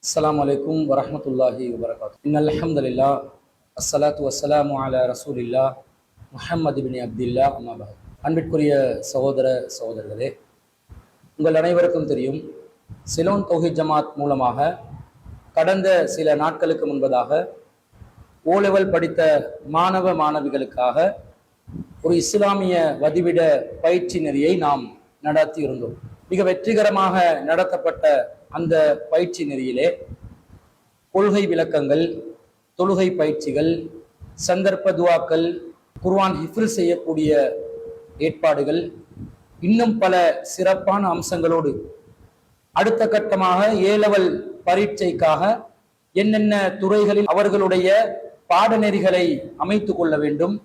அஸ்ஸலாமு அலைக்கும் வரஹ்மத்துல்லாஹி வபரகாத்துஹு. இன்னல் ஹம்துலில்லாஹ் அஸ்ஸலாத்து வஸ்ஸலாமு அலா ரசூலில்லாஹ் முஹம்மது பின் அப்துல்லா அம்மா பஅத். அன்பிற்குரிய சகோதர சகோதரர்களே, உங்கள் அனைவருக்கும் தெரியும், சிலோன் தௌஹீத் ஜமாத் மூலமாக கடந்த சில நாட்களுக்கு முன்பதாக ஓ லெவல் படித்த மாணவ மாணவிகளுக்காக ஒரு இஸ்லாமிய வதிவிட பயிற்சி நெறியை நாம் நடத்தி இருந்தோம். மிக வெற்றிகரமாக நடத்தப்பட்ட அந்த பயிற்சி நெறியிலே கொள்கை விளக்கங்கள், தொழுகை பயிற்சிகள், சந்தர்ப்ப துவாக்கள், குர்ஆன் ஹிஃப்ல் செய்யக்கூடிய ஏற்பாடுகள், இன்னும் பல சிறப்பான அம்சங்களோடு அடுத்த கட்டமாக ஏலெவல் பரீட்சைக்காக என்னென்ன துறைகளில் அவர்களுடைய பாடநெறிகளை அமைத்து கொள்ள வேண்டும்,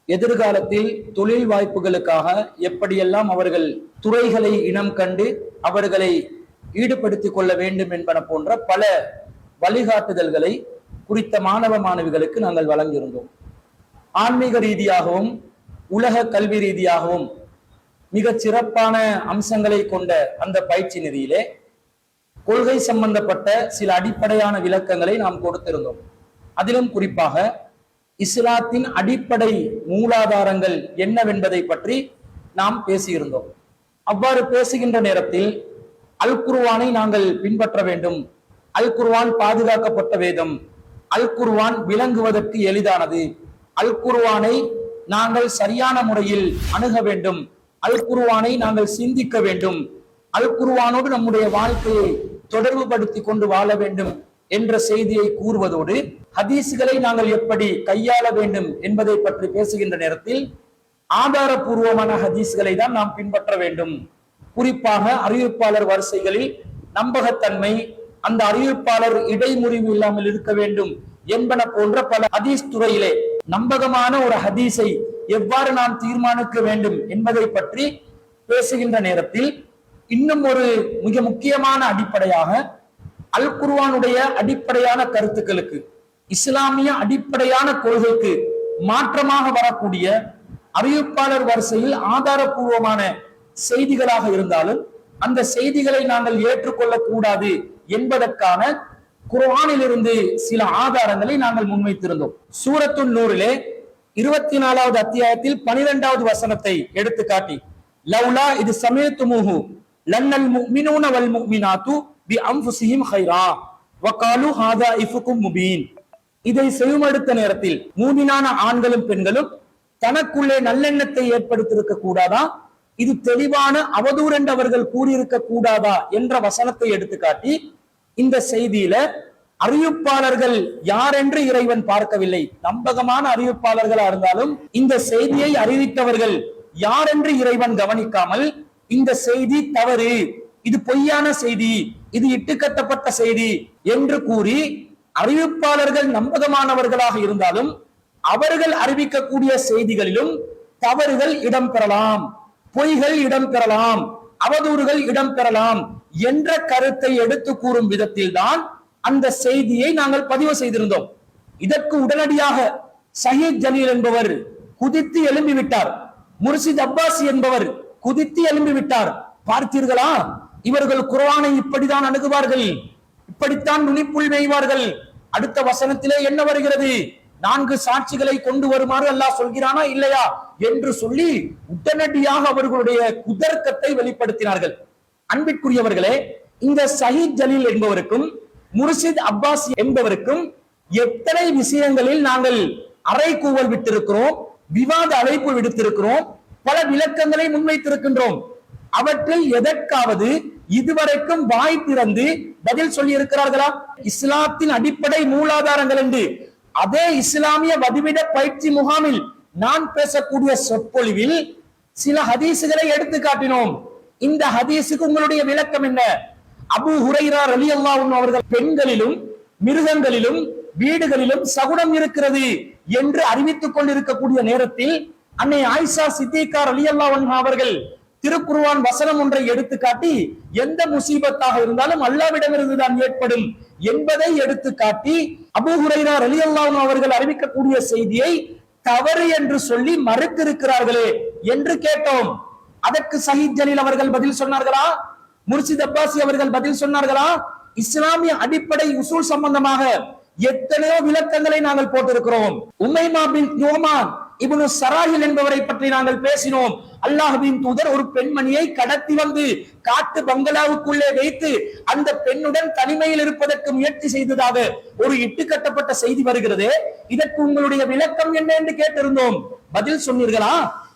எதிர்காலத்தில் தொழில் வாய்ப்புகளுக்காக எப்படியெல்லாம் அவர்கள் துறைகளை இனம் கண்டு அவர்களை ஈடுபடுத்திக் கொள்ள வேண்டும் என்பன போன்ற பல வழிகாட்டுதல்களை குறித்த மாணவ மாணவிகளுக்கு நாங்கள் வழங்கியிருந்தோம். ஆன்மீக ரீதியாகவும் உலக கல்வி ரீதியாகவும் மிக சிறப்பான அம்சங்களை கொண்ட அந்த பயிற்சி நெறியிலே கொள்கை சம்பந்தப்பட்ட சில அடிப்படையான விளக்கங்களை நாம் கொடுத்திருந்தோம். அதிலும் குறிப்பாக இஸ்லாத்தின் அடிப்படை மூலாதாரங்கள் என்னவென்பதை பற்றி நாம் பேசியிருந்தோம். அவ்வாறு பேசுகின்ற நேரத்தில் அல் குர்ஆனை நாங்கள் பின்பற்ற வேண்டும், அல் குர்ஆன் பாதுகாக்கப்பட்ட வேதம், அல் குர்ஆன் விளங்குவதற்கு எளிதானது, அல் குர்ஆனை நாங்கள் சரியான முறையில் அணுக வேண்டும், அல் குர்ஆனை நாங்கள் சிந்திக்க வேண்டும், அல் குர்ஆனோடு நம்முடைய வாழ்க்கையை தொடர்பு படுத்தி கொண்டு வாழ வேண்டும் என்ற செய்தியை கூறுவதோடு ஹதீஸ்களை நாங்கள் எப்படி கையாள வேண்டும் என்பதை பற்றி பேசுகின்ற நேரத்தில் ஆதாரபூர்வமான ஹதீஸ்களை தான் நாம் பின்பற்ற வேண்டும். குறிப்பாக அறிவிப்பாளர் வரிசைகளில் நம்பகத்தன்மை, அந்த அறிவிப்பாளர் இடைமுறிவு இல்லாமல் இருக்க வேண்டும் என்பன போன்ற பல ஹதீஸ் துறையிலே நம்பகமான ஒரு ஹதீஸை எவ்வாறு நாம் தீர்மானிக்க வேண்டும் என்பதை பற்றி பேசுகின்ற நேரத்தில் இன்னும் ஒரு மிக முக்கியமான அடிப்படையாக அல் குர்ஆனுடைய அடிப்படையான கருத்துக்களுக்கு, இஸ்லாமிய அடிப்படையான கொள்கைக்கு மாற்றமாக வரக்கூடிய அறிவிப்பாளர் வரிசையில் ஆதாரபூர்வமான செய்திகளாக இருந்தாலும் அந்த செய்திகளை நாங்கள் ஏற்றுக்கொள்ள கூடாது என்பதற்கான குர்ஆனிலிருந்து சில ஆதாரங்களை நாங்கள் முன்வைத்திருந்தோம். சூரத்துன் நூரிலே 24வது அத்தியாயத்தில் 12வது வசனத்தை எடுத்து காட்டி, லவ்லா இது சமயத்துமுஹு லன்னல் முஃமினூன வல் முஃமினாத்து பி அன்ஃபுஸிஹிம் கைரா வகாலு ஹாதா இஃபுக்கும் முபீன். இதை செவிமடுத்த நேரத்தில் மூமினான ஆண்களும் பெண்களும் தனக்குள்ளே நல்லெண்ணத்தை ஏற்படுத்தியிருக்க கூடாதா, இது தெளிவான அவதூறு என்று அவர்கள் கூறியிருக்க கூடாதா என்ற வசனத்தை எடுத்து காட்டி, இந்த செய்தியில அறிவிப்பாளர்கள் யார் என்று இறைவன் பார்க்கவில்லை. நம்பகமான அறிவிப்பாளர்களா இருந்தாலும் இந்த செய்தியை அறிவித்தவர்கள் யார் என்று இறைவன் கவனிக்காமல் இந்த செய்தி தவறு, இது பொய்யான செய்தி, இது இட்டுக்கட்டப்பட்ட செய்தி என்று கூறி அறிவிப்பாளர்கள் நம்பகமானவர்களாக இருந்தாலும் அவர்கள் அறிவிக்கக்கூடிய செய்திகளிலும் தவறுகள் இடம்பெறலாம், பொய்கள் இடம்பெறலாம், அவதூறுகள் இடம்பெறலாம் என்ற கருத்தை எடுத்து கூறும் விதத்தில் தான் அந்த செய்தியை நாங்கள் பதிவு செய்திருந்தோம். இதற்கு உடனடியாக ஷஹீத் ஜலீல் என்பவர் குதித்து எழும்பிவிட்டார், முர்ஷித் அப்பாசி என்பவர் குதித்து எழும்பிவிட்டார். பார்த்தீர்களா, இவர்கள் குர்ஆனை இப்படித்தான் அணுகுவார்கள், இப்படித்தான் நுனிப்புள் மேய்வார்கள். அடுத்த வசனத்திலே என்ன வருகிறது, 4 சாட்சிகளை கொண்டு வருமாறு அல்லாஹ் சொல்கிறானா இல்லையா என்று சொல்லி உடனடியாக அவர்களுடைய குதர்க்கத்தை வெளிப்படுத்தினார்கள். அன்பிற்குரியவர்களே, இந்த ஷஹீத் ஜலீல் என்பவருக்கும் முர்ஷித் அப்பாஸ் என்பவருக்கும் எத்தனை விஷயங்களில் நாங்கள் அறைகூவல் விட்டிருக்கிறோம், விவாத அழைப்பு விடுத்திருக்கிறோம், பல விளக்கங்களை முன்வைத்திருக்கின்றோம். அவற்றில் எதற்காவது இதுவரைக்கும் வாய் திறந்து பதில் சொல்லி இருக்கிறார்களா? இஸ்லாத்தின் அடிப்படை மூலாதாரங்கள் என்று அதே இஸ்லாமிய வதிவிட பயிற்சி முகாமில் நான் பேசக்கூடிய சொற்பொழிவில் சில ஹதீசுகளை எடுத்து காட்டினோம். இந்த ஹதீஸுக்கு உங்களுடைய விளக்கம் என்ன? அபூ ஹுரைரா ரலியல்லாஹு அன்ஹு அவர்கள் பெண்களிலும் மிருகங்களிலும் வீடுகளிலும் சகுனம் இருக்கிறது என்று அறிவித்துக் கொண்டிருக்கக்கூடிய நேரத்தில் அன்னை ஆயிஷா சித்திகா ரலியல்லாஹு அன்ஹா அவர்கள் திருக்குர்ஆன் வசனம் ஒன்றை எடுத்து காட்டி, எந்த முசீபத்தாக இருந்தாலும் அல்லாஹ்விடமிருந்து தான் ஏற்படும் என்பதை எடுத்து காட்டி அபூ ஹுரைரா ரலியல்லாஹு அன்ஹு அவர்கள் அறிவிக்கக்கூடிய செய்தியை தவறு என்று சொல்லி மறுத்திருக்கிறார்களே என்று கேட்டோம். அதற்கு ஷஹீத் ஜலீல் அவர்கள் பதில் சொன்னார்களா? முர்ஷித் அப்பாசி அவர்கள் பதில் சொன்னார்களா? இஸ்லாமிய அடிப்படை உசூல் சம்பந்தமாக எத்தனையோ விளக்கங்களை நாங்கள் போட்டிருக்கிறோம். உமைமா பின் நோமான் இப்னு சராஹில் என்பவரை பற்றி நாங்கள் பேசினோம். அல்லாஹ்வின் தூதர் ஒரு பெண்மணியை கடத்தி வந்து காட்டு பங்களாவுக்குள்ளே வைத்து அந்த பெண்ணுடன் தனிமையில் இருப்பதற்கு முயற்சி செய்ததாக ஒரு இட்டுக்கட்டப்பட்ட செய்தி வருகிறது. இதற்கு உங்களுடைய விளக்கம் என்ன என்று கேட்டிருந்தோம். பதில் சொன்னீர்களா?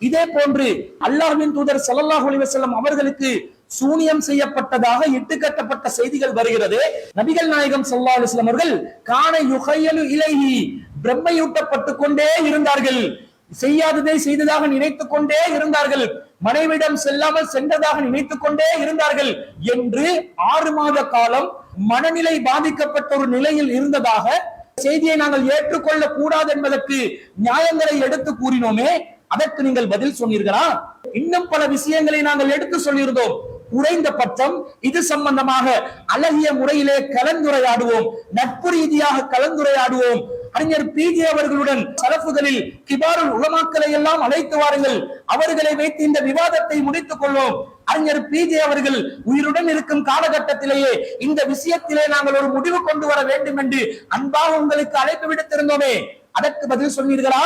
இதே போன்று அல்லாஹ்வின் தூதர் ஸல்லல்லாஹு அலைஹி வஸல்லம் அவர்களுக்கு சூனியம் செய்யப்பட்டதாக இட்டுக்கட்டப்பட்ட செய்திகள் வருகிறது. நபிகள் நாயகம் ஸல்லல்லாஹு அலைஹி வஸல்லம் அவர்கள் கான யுஹையலு இலைஹி பிரம்மையூட்டப்பட்டுக் கொண்டே இருந்தார்கள். செய்யாததை செய்ததாக நினைத்துக் கொண்டே இருந்தார்கள். மனைவிடம் செல்லாமல் சென்றதாக நினைத்துக் கொண்டே இருந்தார்கள் என்று 6 மாத காலம் மனநிலை பாதிக்கப்பட்ட ஒரு நிலையில் இருந்ததாக செய்தியை நாங்கள் ஏற்றுக்கொள்ள கூடாது என்பதற்கு நியாயங்களை எடுத்து கூறினோமே. அதற்கு நீங்கள் பதில் சொன்னீர்களா? இன்னும் பல விஷயங்களை நாங்கள் எடுத்து சொல்லியிருந்தோம். குறைந்தபட்சம் இது சம்பந்தமாக அழகிய முறையிலே கலந்துரையாடுவோம், நட்பு ரீதியாக கலந்துரையாடுவோம். அறிஞர் பிஜே அவர்களுடன் சலஃபுகளில் கிபாருல் உலமாக்களை எல்லாம் அழைத்து வாருங்கள், அவர்களை வைத்து இந்த விவாதத்தை முடித்துக் கொள்வோம். அறிஞர் பிஜே அவர்கள் உயிருடன் இருக்கும் காலகட்டத்திலேயே இந்த விஷயத்திலே நாங்கள் ஒரு முடிவு கொண்டு வர வேண்டும் என்று அன்பாக உங்களுக்கு அழைப்பு விடுத்திருந்தோமே. அதற்கு பதில் சொன்னீர்களா?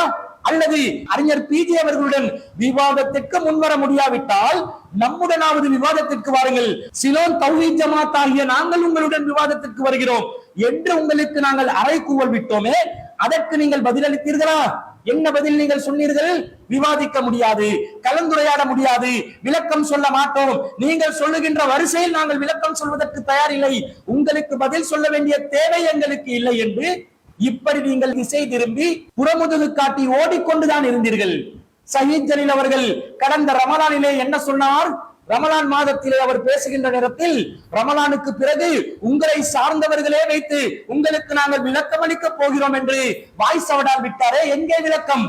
அல்லது அறிஞர் பிஜே அவர்களுடன் விவாதத்திற்கு முன்வர முடியாவிட்டால் நம்முடனாவது விவாதத்திற்கு வாருங்கள், சிலோன் தௌஹீத் ஜமாத் ஆகிய நாங்கள் உங்களுடன் விவாதத்திற்கு வருகிறோம் என்று உங்களுக்கு நாங்கள் அறைகூவல் விட்டோமே. அதற்கு நீங்கள் பதிலளித்தீர்களா? என்ன பதில் நீங்கள் சொன்னீர்கள்? விவாதிக்க முடியாது, கலந்துரையாட முடியாது, விளக்கம் சொல்ல மாட்டோம், நீங்கள் சொல்லுகின்ற வரிசையில் நாங்கள் விளக்கம் சொல்வதற்கு தயார் இல்லை, உங்களுக்கு பதில் சொல்ல வேண்டிய தேவை எங்களுக்கு இல்லை என்று இப்படி நீங்கள் திசை திரும்பி புறமுதுகு காட்டி ஓடிக்கொண்டுதான் இருந்தீர்கள். ஷஹீத் ஜலீல் அவர்கள் கடந்த ரமலானிலே என்ன சொன்னார்? ரமலான் மாதத்திலே அவர் பேசுகின்ற நேரத்தில், ரமலானுக்கு பிறகு உங்களை சார்ந்தவர்களே வைத்து உங்களுக்கு நாங்கள் விளக்கம் அளிக்க போகிறோம் என்று வாய் சவடால் விட்டாரே. எங்கே விளக்கம்?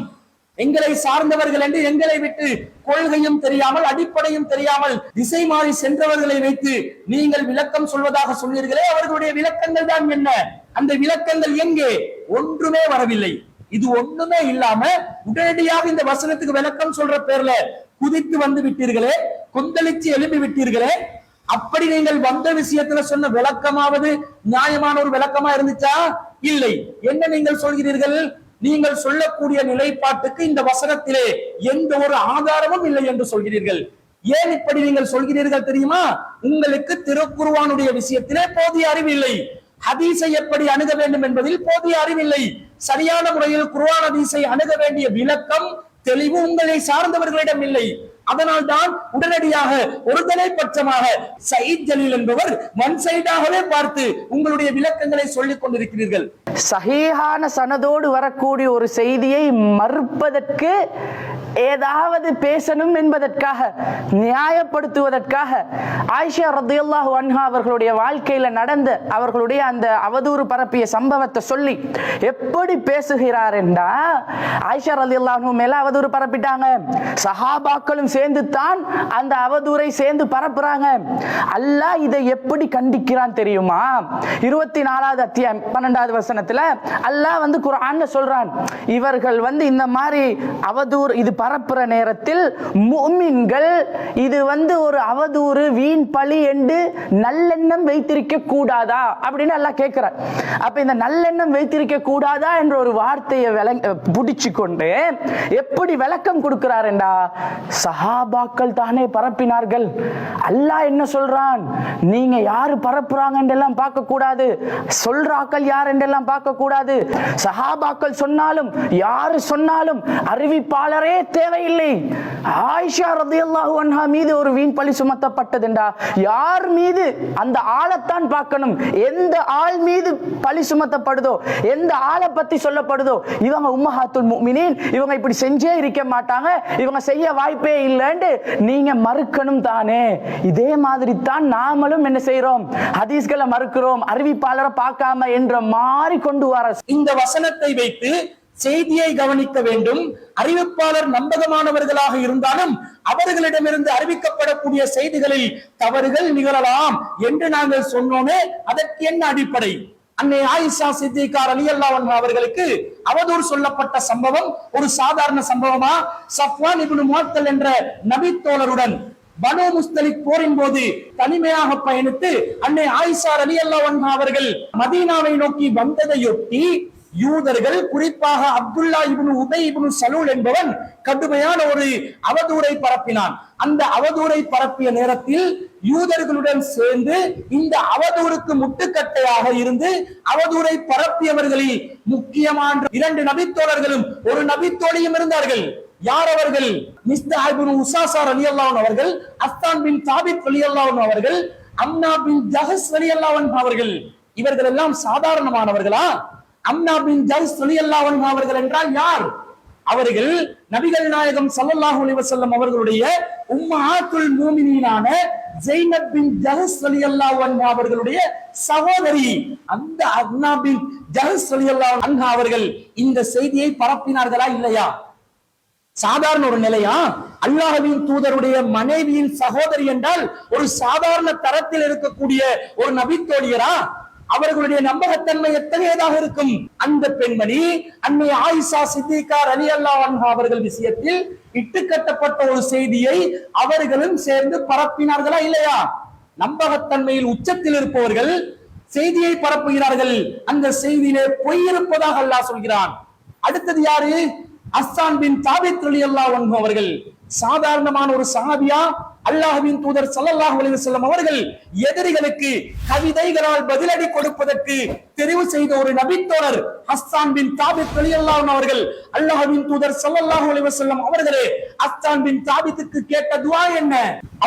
எங்களை சார்ந்தவர்கள் என்று எங்களை விட்டு கொள்கையும் தெரியாமல் அடிப்படையும் தெரியாமல் திசை மாறி சென்றவர்களை வைத்து நீங்கள் விளக்கம் சொல்வதாக சொன்னீர்களே, அவர்களுடைய விளக்கங்கள் தான் என்ன? அந்த விளக்கங்கள் எங்கே? ஒன்றுமே வரவில்லை. இது ஒண்ணுமே இல்லாம உடனடியாக இந்த வசனத்துக்கு விளக்கம் சொல்ற பேர்ல குதித்து வந்து விட்டீர்களே, கொந்தளிச்சு எழுப்பி விட்டீர்களே. அப்படி நீங்கள் வந்த விஷயத்துல சொன்ன விளக்கமாவது நியாயமான ஒரு விளக்கமா இருந்துச்சா? இல்லை. என்ன நீங்கள் சொல்கிறீர்கள்? நீங்கள் சொல்லக்கூடிய நிலைப்பாட்டுக்கு இந்த வசனத்திலே எந்த ஒரு ஆதாரமும் இல்லை என்று சொல்கிறீர்கள். ஏன் இப்படி நீங்கள் சொல்கிறீர்கள் தெரியுமா? உங்களுக்கு திருக்குர்ஆனுடைய விஷயத்திலே போதிய அறிவில்லை, ஹதீஸை எப்படி அணுக வேண்டும் என்பதில் போதிய அறிவில்லை, சரியான முறையில் குர்ஆன் ஹதீஸை அணுக வேண்டிய விளக்கம் தெளிவு உங்களை சார்ந்தவர்களிடம் இல்லை. அதனால் தான் உடனடியாக ஒருதலை பட்சமாக ஷஹீத் ஜலீல் என்பவர் ஒன் சைடாகவே பார்த்து உங்களுடைய விளக்கங்களை சொல்லிக் கொண்டிருக்கிறீர்கள். சஹீஹான சனதோடு வரக்கூடிய ஒரு செய்தியை மறுப்பதற்கு ஏதாவது பேசணும் என்பதற்காக, நியாயப்படுத்துவதற்காக ஆயிஷா ரலியல்லாஹு அன்ஹா அவர்களுடைய வாழ்க்கையில நடந்த அவர்களுடைய அந்த அவதூறு பரப்பிய சம்பவத்தை சொல்லி எப்படி பேசுகிறார் என்றா, ஆயிஷா ரலியல்லாஹு அன்ஹா மேல அவதூறு பரப்பிட்டாங்க, சஹாபாக்களும் சேர்ந்து தான் அந்த அவதூறை சேர்ந்து பரப்புறாங்க. அல்லாஹ் இதை எப்படி கண்டிக்கிறான் தெரியுமா? 24வது அத்தியாயம் 12வது வசனத்துல அல்லாஹ் வந்து குர்ஆன்ல சொல்றான், இவர்கள் வந்து இந்த மாதிரி அவதூறு இது பரப்புற நேரத்தில் முஃமின்கள் இது வந்து ஒரு அவதூறு வீண் பழி என்று நல்லெண்ணம் வைத்திருக்க கூடாதா அப்படின்னு அல்லாஹ் கேட்கிறார். அப்ப இந்த நல்லெண்ணம் வைத்திருக்க கூடாதா என்ற ஒரு வார்த்தையை புடிச்சு கொண்டு எப்படி விளக்கம் கொடுக்கிறார் என்றா, சஹாபாக்கள் தானே பரப்பினார்கள், அல்லாஹ் என்ன சொல்றான், நீங்க யாரு பரப்புறாங்க என்றெல்லாம் பார்க்க கூடாது, சொல்றாக்கள் யார் என்றெல்லாம் பார்க்க கூடாது, சஹாபாக்கள் சொன்னாலும் யாரு சொன்னாலும் அறிவிப்பாளரே தேவையில்லை. ஆயிஷா ரலியல்லாஹு அன்ஹா மீது ஒரு வீண் பழி சுமத்தப்பட்டதுண்டா, யார் மீது அந்த ஆளைத்தான் பார்க்கணும். எந்த ஆள் மீது பழி சுமத்தப்படுதோ, எந்த ஆளை பத்தி சொல்லப்படுதோ, இவங்க உம்மஹாத்துல் முஃமினீன், இவங்க இப்படி செஞ்சே இருக்க மாட்டாங்க, இவங்க செய்ய வாய்ப்பே இல்லைன்னு நீங்க மறுக்கணும் தானே. இதே மாதிரி தான் நாமளும் என்ன செய்யறோம், ஹதீஸ்களை மறுக்கிறோம், அறிவிப்பாளரை பார்க்காம என்ற மாறி கொண்டு வர. இந்த வசனத்தை வைத்து செய்தியை கவனிக்க வேண்டும். அறிவிப்பாளர் நம்பகமானவர்களாக இருந்தாலும் அவர்களிடமிருந்து அறிவிக்கப்படக்கூடிய செய்திகளில் தவறுகள் நிகழலாம் என்று நாங்கள் சொன்னோமே, அதற்கு என்ன அடிப்படை? அன்னை ஆயிஷா சித்திகா ரலியல்லாஹு அன்ஹா அவர்களுக்கு அவதூறு சொல்லப்பட்ட சம்பவம் ஒரு சாதாரண சம்பவமா? சஃப்வான் இப்னு முஅத்தல் என்ற நபி தோழருடன் பனு முஸ்தலிக் போரின் போது தனிமையாக பயணித்து அன்னை ஆயிஷா ரலியல்லாஹு அன்ஹா அவர்கள் மதீனாவை நோக்கி வந்ததையொட்டி யூதர்கள், குறிப்பாக அப்துல்லா இப்னு உபை இப்னு சலூல் என்பவன் கடுமையான ஒரு அவதூறை பரப்பினான். அந்த அவதூறை பரப்பிய நேரத்தில் யூதர்களுடன் சேர்ந்து இந்த அவதூறுக்கு முட்டுக்கட்டையாக இருந்து அவதூறை பரப்பியவர்களில் முக்கியமான 2 நபித்தோழர்களும் ஒரு நபித்தோழியும் இருந்தார்கள். யார் அவர்கள்? மிஸ்தாஹ் இப்னு உஸாஸா ரலியல்லாஹு அன்ஹு அவர்கள், அஸ்தான் பின் தாபித் ரலியல்லாஹு அன்ஹு அவர்கள், அம்னா பின் ஜஹஸ் ரலியல்லாஹு அன்ஹு அவர்கள். இவர்கள் எல்லாம் சாதாரணமானவர்களா? அம்னா பின் ஜஹஸ் ரலியல்லாஹு அன்ஹு அவர்கள் என்றால் யார்? அவர்கள் நபிகள் நாயகம் ஸல்லல்லாஹு அலைஹி வஸல்லம் அவர்களுடைய உம்மஹாத்துல் மூமினீனான ஸைனப் பின் ஜஹஸ் ரலியல்லாஹு அன்ஹா அவர்களுடைய சகோதரி. அந்த அம்னா பின் ஜஹஸ் ரலியல்லாஹு அன்ஹா அவர்கள் இந்த செய்தியை பரப்பினார்களா இல்லையா? சாதாரண ஒரு நிலையா? அல்லாஹ்வின் தூதருடைய மனைவியின் சகோதரி என்றால் ஒரு சாதாரண தரத்தில் இருக்கக்கூடிய ஒரு நபித்தோழியரா? அவர்களுடைய நம்பகத்தன்மை எத்தகையதாக இருக்கும்? அந்த பெண்மணி அன்னை ஆயிஷா சித்திகா ரலியல்லாஹு அன்ஹா அவர்கள் விஷயத்தில் இட்டுக்கட்டப்பட்ட ஒரு செய்தியை அவர்களும் சேர்ந்து பரப்பினார்களா இல்லையா? நம்பகத்தன்மையில் உச்சத்தில் இருப்பவர்கள் செய்தியை பரப்புகிறார்கள். அந்த செய்தியிலே பொய் இருப்பதாக அல்லாஹ் சொல்கிறான். அடுத்தது யாரு? அஸ்ஸான் பின் தாபித் ரலியல்லாஹு அன்ஹு அவர்கள். சாதாரணமான ஒரு சஹாபியா? அல்லாஹ்வின் தூதர் ஸல்லல்லாஹு அலைஹி வஸல்லம் அவர்கள் எதிரிகளுக்கு கவிதைகளால் பதிலடி கொடுப்பதற்கு தெரிவு செய்த ஒரு நபித்தோழர் அஸ்ஸான் பின் தாபித் ரலியல்லாஹு அன்ஹு அவர்கள். அல்லாஹ்வின் தூதர் ஸல்லல்லாஹு அலைஹி வஸல்லம் அவர்களே அஸ்ஸான் பின் தாபித்துக்கு கேட்ட துஆ என்ன?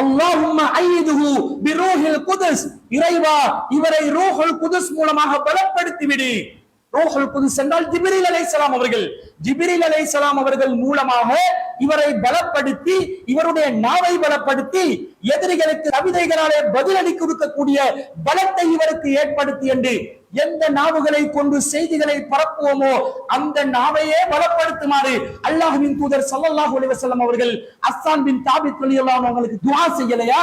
அல்லாஹும்ம அய்யிதுஹு பிரூஹில் குதுஸ், இறைவா இவரை ரூஹுல் குதுஸ் மூலமாக பலப்படுத்தி விடு. ரூஹுல் குதுஸ் என்றால் ஜிப்ரீல் அலைஹிஸ்ஸலாம் அவர்கள். ஜிப்ரீல் அலைஹிஸ்ஸலாம் அவர்கள் மூலமாக இவரை பலப்படுத்தி, இவருடைய நாவை பலப்படுத்தி, எதிரிகளுக்கு கவிதைகளாலே பதிலடி கொடுக்கக்கூடிய பலத்தை இவருக்கு ஏற்படுத்தி என்று எந்த நாவுகளை கொண்டு செய்திகளை பரப்புவோமோ அந்த நாவையே பலப்படுத்துமாறு அல்லாஹ்வின் தூதர் ஸல்லல்லாஹு அலைஹி வஸல்லம் அவர்கள் அஸ்ஸான் பின் தாபித் ரலியல்லாஹு அன்ஹு அவங்களுக்கு துஆ செய்யலையா?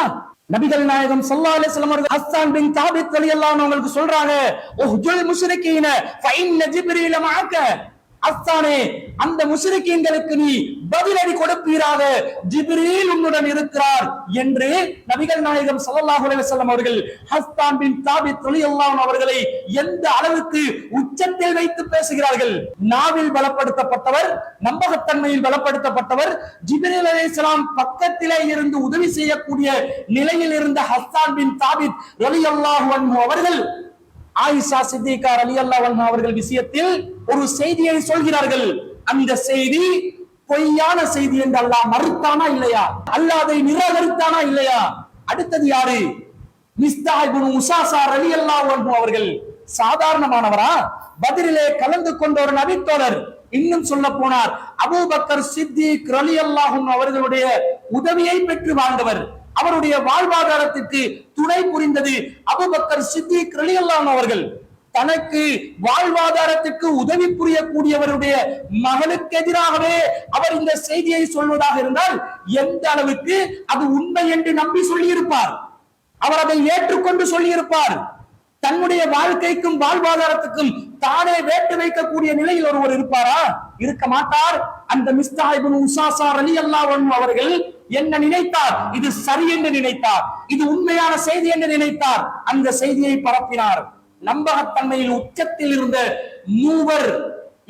நபிகள் நாயகம் ஸல்லல்லாஹு அலைஹி வஸல்லம் அவர்கள் அஸ்ஸான் பின் தாபித் ரலியல்லாஹு அன்ஹு அவங்களுக்கு சொல்றாங்க, உஹ்ஜுல் முஷ்ரிகீன ஃபஇன்ன ஜிப்ரீல மஅக. அஸ்ஸானே, அந்த முஷ்ரிக்கீன்களுக்கு நீ பதிலடி கொடுப்பீராக, ஜிப்ரீல் உன்னுடன் இருக்கிறார் என்று நபிகள் நாயகம் ஸல்லல்லாஹு அலைஹி வஸல்லம் அவர்கள் அஸ்ஸான் பின் தாபித் ரலியல்லாஹு அன்ஹு அவர்களை எந்த அளவுக்கு உச்சத்தில் வைத்து பேசுகிறார்கள். நாவில் பலப்படுத்தப்பட்டவர், நம்பகத்தன்மையில் பலப்படுத்தப்பட்டவர், ஜிப்ரீல் அலைஹிஸ்ஸலாம் பக்கத்திலே இருந்து உதவி செய்யக்கூடிய நிலையில் இருந்த அஸ்ஸான் பின் தாபித் ரலியல்லாஹு அன்ஹு அவர்கள் ஆயிஷா சித்திகா ரலியல்லாஹு அன்ஹா அவர்கள் விஷயத்தில் ஒரு செய்தியை சொல்கிறார்கள். அந்த செய்தி பொய்யான செய்தி என்று அல்லாஹ் மறுத்தானா இல்லையா? அல்லாஹ் அதை நிராகரித்தானா இல்லையா? அடுத்தது யாரு? மிஸ்தாஹ் இப்னு உஸாஸா ரலியல்லாஹு அன்ஹு அவர்கள். சாதாரணமானவரா? பத்ரிலே கலந்து கொண்ட ஒரு நபித்தோழர். இன்னும் சொல்ல போனார், அபூபக்கர் சித்திக் ரலியல்லாஹு அன்ஹு அவர்களுடைய உதவியை பெற்று வாழ்ந்தவர். அவருடைய வாழ்வாதாரத்திற்கு துணை புரிந்தது அபூபக்கர் சித்திக் ரலியல்லாஹு அன்ஹு அவர்கள். தனக்கு வாழ்வாதாரத்திற்கு உதவி புரியக்கூடியவருடைய மகனுக்கு எதிராகவே அவர் இந்த செய்தியை சொல்வதாக இருந்தால் எந்த அளவுக்கு அது உண்மை என்று நம்பி சொல்லியிருப்பார். அவர் அதை ஏற்றுக்கொண்டு சொல்லியிருப்பார். தன்னுடைய வாழ்க்கைக்கும் வாழ்வாதாரத்துக்கும் தானே வேட்டு வைக்கக்கூடிய நிலையில் ஒருவர் இருப்பாரா? இருக்க மாட்டார். அந்த மிஸ்தாஹ் இப்னு உஸாஸா ரலியல்லாஹு அன்ஹு அவர்கள் என்ன நினைத்தார்? இது சரி என்று நினைத்தார், இது உண்மையான செய்தி என்று நினைத்தார். அந்த செய்தியை பரப்பினார். நம்பகத்தன்மையில் உச்சத்தில் இருந்த மூவர்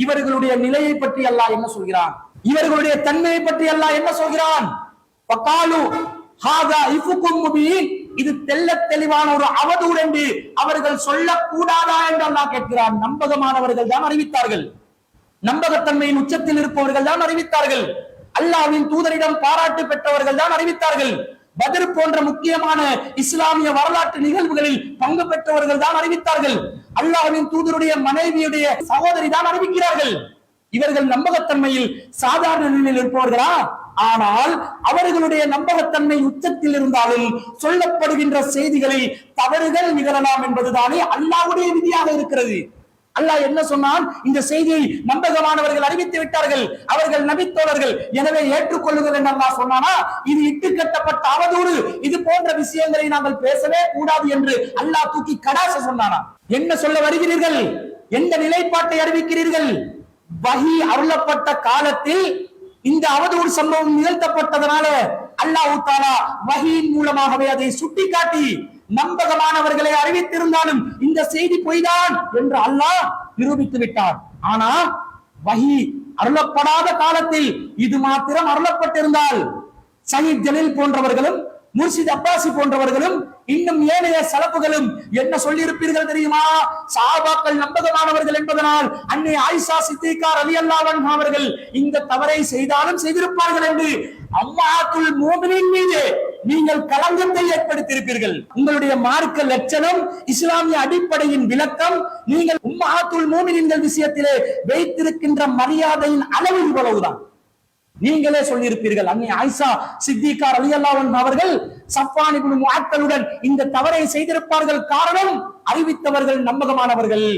இவர்களுடைய நிலையை பற்றி அல்லாஹ் என்ன சொல்கிறான்? இவர்களுடைய தன்மையை பற்றி அல்லாஹ் என்ன சொல்கிறான்? ஃபகாலு ஹாதா இஃபுக்கும் முபீன், இது தெள்ளத் தெளிவான ஒரு அவதூறு என்று அவர்கள் சொல்லக்கூடாதா என்று அல்லாஹ் கேட்கிறான். நம்பகமானவர்கள் தான் அறிவித்தார்கள், நம்பகத்தன்மையின் உச்சத்தில் இருப்பவர்கள் தான் அறிவித்தார்கள், அல்லாஹ்வின் தூதரிடம் பாராட்டு பெற்றவர்கள் தான் அறிவித்தார்கள், பத்ர் போன்ற முக்கியமான இஸ்லாமிய வரலாற்று நிகழ்வுகளில் பங்கு பெற்றவர்கள் தான் அறிவித்தார்கள், அல்லாஹ்வின் தூதருடைய மனைவியுடைய சகோதரி தான் அறிவிக்கிறார்கள். இவர்கள் நம்பகத்தன்மையில் சாதாரண நிலையில் இருப்பவர்களா? ஆனால் அவர்களுடைய நம்பகத்தன்மை உச்சத்தில் இருந்தாலும் சொல்லப்படுகின்ற செய்திகளை தவறுகள் நிகழலாம் என்பதுதானே அல்லாஹ்வுடைய விதியாக இருக்கிறது. அல்லாஹ் என்ன சொன்னான்? இந்த செய்தியை நம்பகமானவர்கள் அறிவித்து விட்டார்கள், அவர்கள் நபித்தோழர்கள், எனவே ஏற்றுக்கொள்ளுங்கள் என்று அல்லாஹ் சொன்னானா? இது இட்டுக்கட்டப்பட்ட அவதூறு, இது போன்ற விஷயங்களை நாங்கள் பேசவே கூடாது என்று அல்லாஹ் தூக்கி கடாச சொன்னானா? என்ன சொல்ல வருகிறீர்கள்? எந்த நிலைப்பாட்டை அறிவிக்கிறீர்கள்? வஹி அருளப்பட்ட காலத்தில் இந்த அவதூறு சம்பவம் நிகழ்த்தப்பட்டதனால அல்லாஹ் தஆலா வஹீயின் மூலமாகவே அதை சுட்டிக்காட்டி நம்பகமானவர்களை அறிவித்திருந்தாலும் இந்த செய்தி பொய்தான் என்று அல்லாஹ் நிரூபித்து விட்டார். ஆனா வஹி அருளப்படாத காலத்தில் இது மாத்திரம் அருளப்பட்டிருந்தால் சயீத் ஜலீல் போன்றவர்களும் முர்ஷித் அப்பாசி போன்றவர்களும் இன்னும் ஏனைய சலப்புகளும் என்ன சொல்லியிருப்பீர்கள் தெரியுமா? சஹாபாக்கள் நம்பகமானவர்கள் என்பதனால் அன்னை ஆயிஷா சித்திகா ரலியல்லாஹு அன்ஹா அவர்கள் இந்த தவறை செய்தாலும் செய்திருப்பார்கள் என்று அம்மாத்துல் மோமினின் மீது நீங்கள் களங்கத்தை ஏற்படுத்தியிருப்பீர்கள். உங்களுடைய மார்க்க லட்சணம், இஸ்லாமிய அடிப்படையின் விளக்கம், நீங்கள் உம்மஹாத்துல் மோமினின்கள் விஷயத்திலே வைத்திருக்கின்ற மரியாதையின் அளவு இவ்வளவுதான். நீங்களே சொல்லியிருப்பீர்கள், அன்னை ஆயிஷா சித்திகா ரலியல்லாஹு அன்ஹா அவர்கள் சஃப்வான் இப்னு முஅத்தலுடன் இந்த தவறை செய்திருப்பார்கள். காரணம், அறிவித்தவர்கள் நம்பகமானவர்கள்.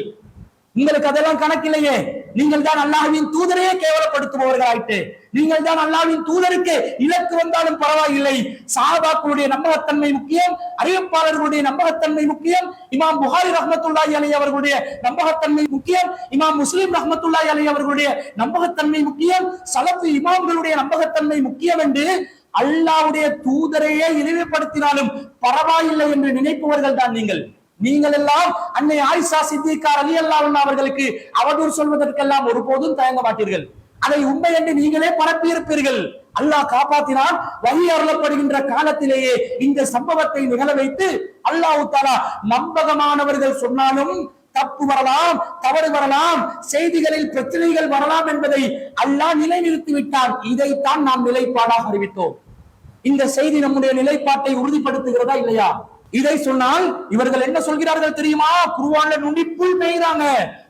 உங்களுக்கு அதெல்லாம் கணக்கில்லையே. நீங்கள் தான் அல்லாஹ்வின் தூதரையே கேவலப்படுத்துபவர்களாயிட்டு. நீங்கள் தான் அல்லாஹ்வின் தூதருக்கு இலக்கு வந்தாலும் பரவாயில்லை. சஹாபாக்களுடைய நம்பகத்தன்மை முக்கியம், அறிவிப்பாளர்களுடைய நம்பகத்தன்மை முக்கியம், இமாம் புகாரி ரஹ்மத்துல்லாஹி அலைஹி அவர்களுடைய நம்பகத்தன்மை முக்கியம், இமாம் முஸ்லிம் ரஹ்மத்துல்லாஹி அலைஹி அவர்களுடைய நம்பகத்தன்மை முக்கியம், சலஃபு இமாம்களுடைய நம்பகத்தன்மை முக்கியம் என்று அல்லாஹ்வுடைய தூதரையே இழிவுபடுத்தினாலும் பரவாயில்லை என்று நினைப்பவர்கள் தான் நீங்கள். நீங்கள் எல்லாம் அன்னை ஆயிஷா சித்திகா ரலியல்லாஹு அன்ஹா அவர்களுக்கு அவதூறு சொல்வதற்கெல்லாம் ஒருபோதும் தயங்க மாட்டீர்கள். அதை உண்மை என்று நீங்களே பரப்பி இருப்பீர்கள். அல்லாஹ் காப்பாற்றினான். வஹி அருளப்படுகின்ற காலத்திலேயே இந்த சம்பவத்தை நிகழ வைத்து அல்லாஹ் தஆலா நம்பகமானவர்கள் சொன்னாலும் தப்பு வரலாம், தவறு வரலாம், செய்திகளில் பிரச்சனைகள் வரலாம் என்பதை அல்லாஹ் நிலைநிறுத்தி விட்டான். இதைத்தான் நாம் நிலைப்பாடாக அறிவித்தோம். இந்த செய்தி நம்முடைய நிலைப்பாட்டை உறுதிப்படுத்துகிறதா இல்லையா? இதை சொன்னால் இவர்கள் என்ன சொல்கிறார்கள் தெரியுமா? குர்ஆன்ல நுனிப்புள் மேய்றாங்க.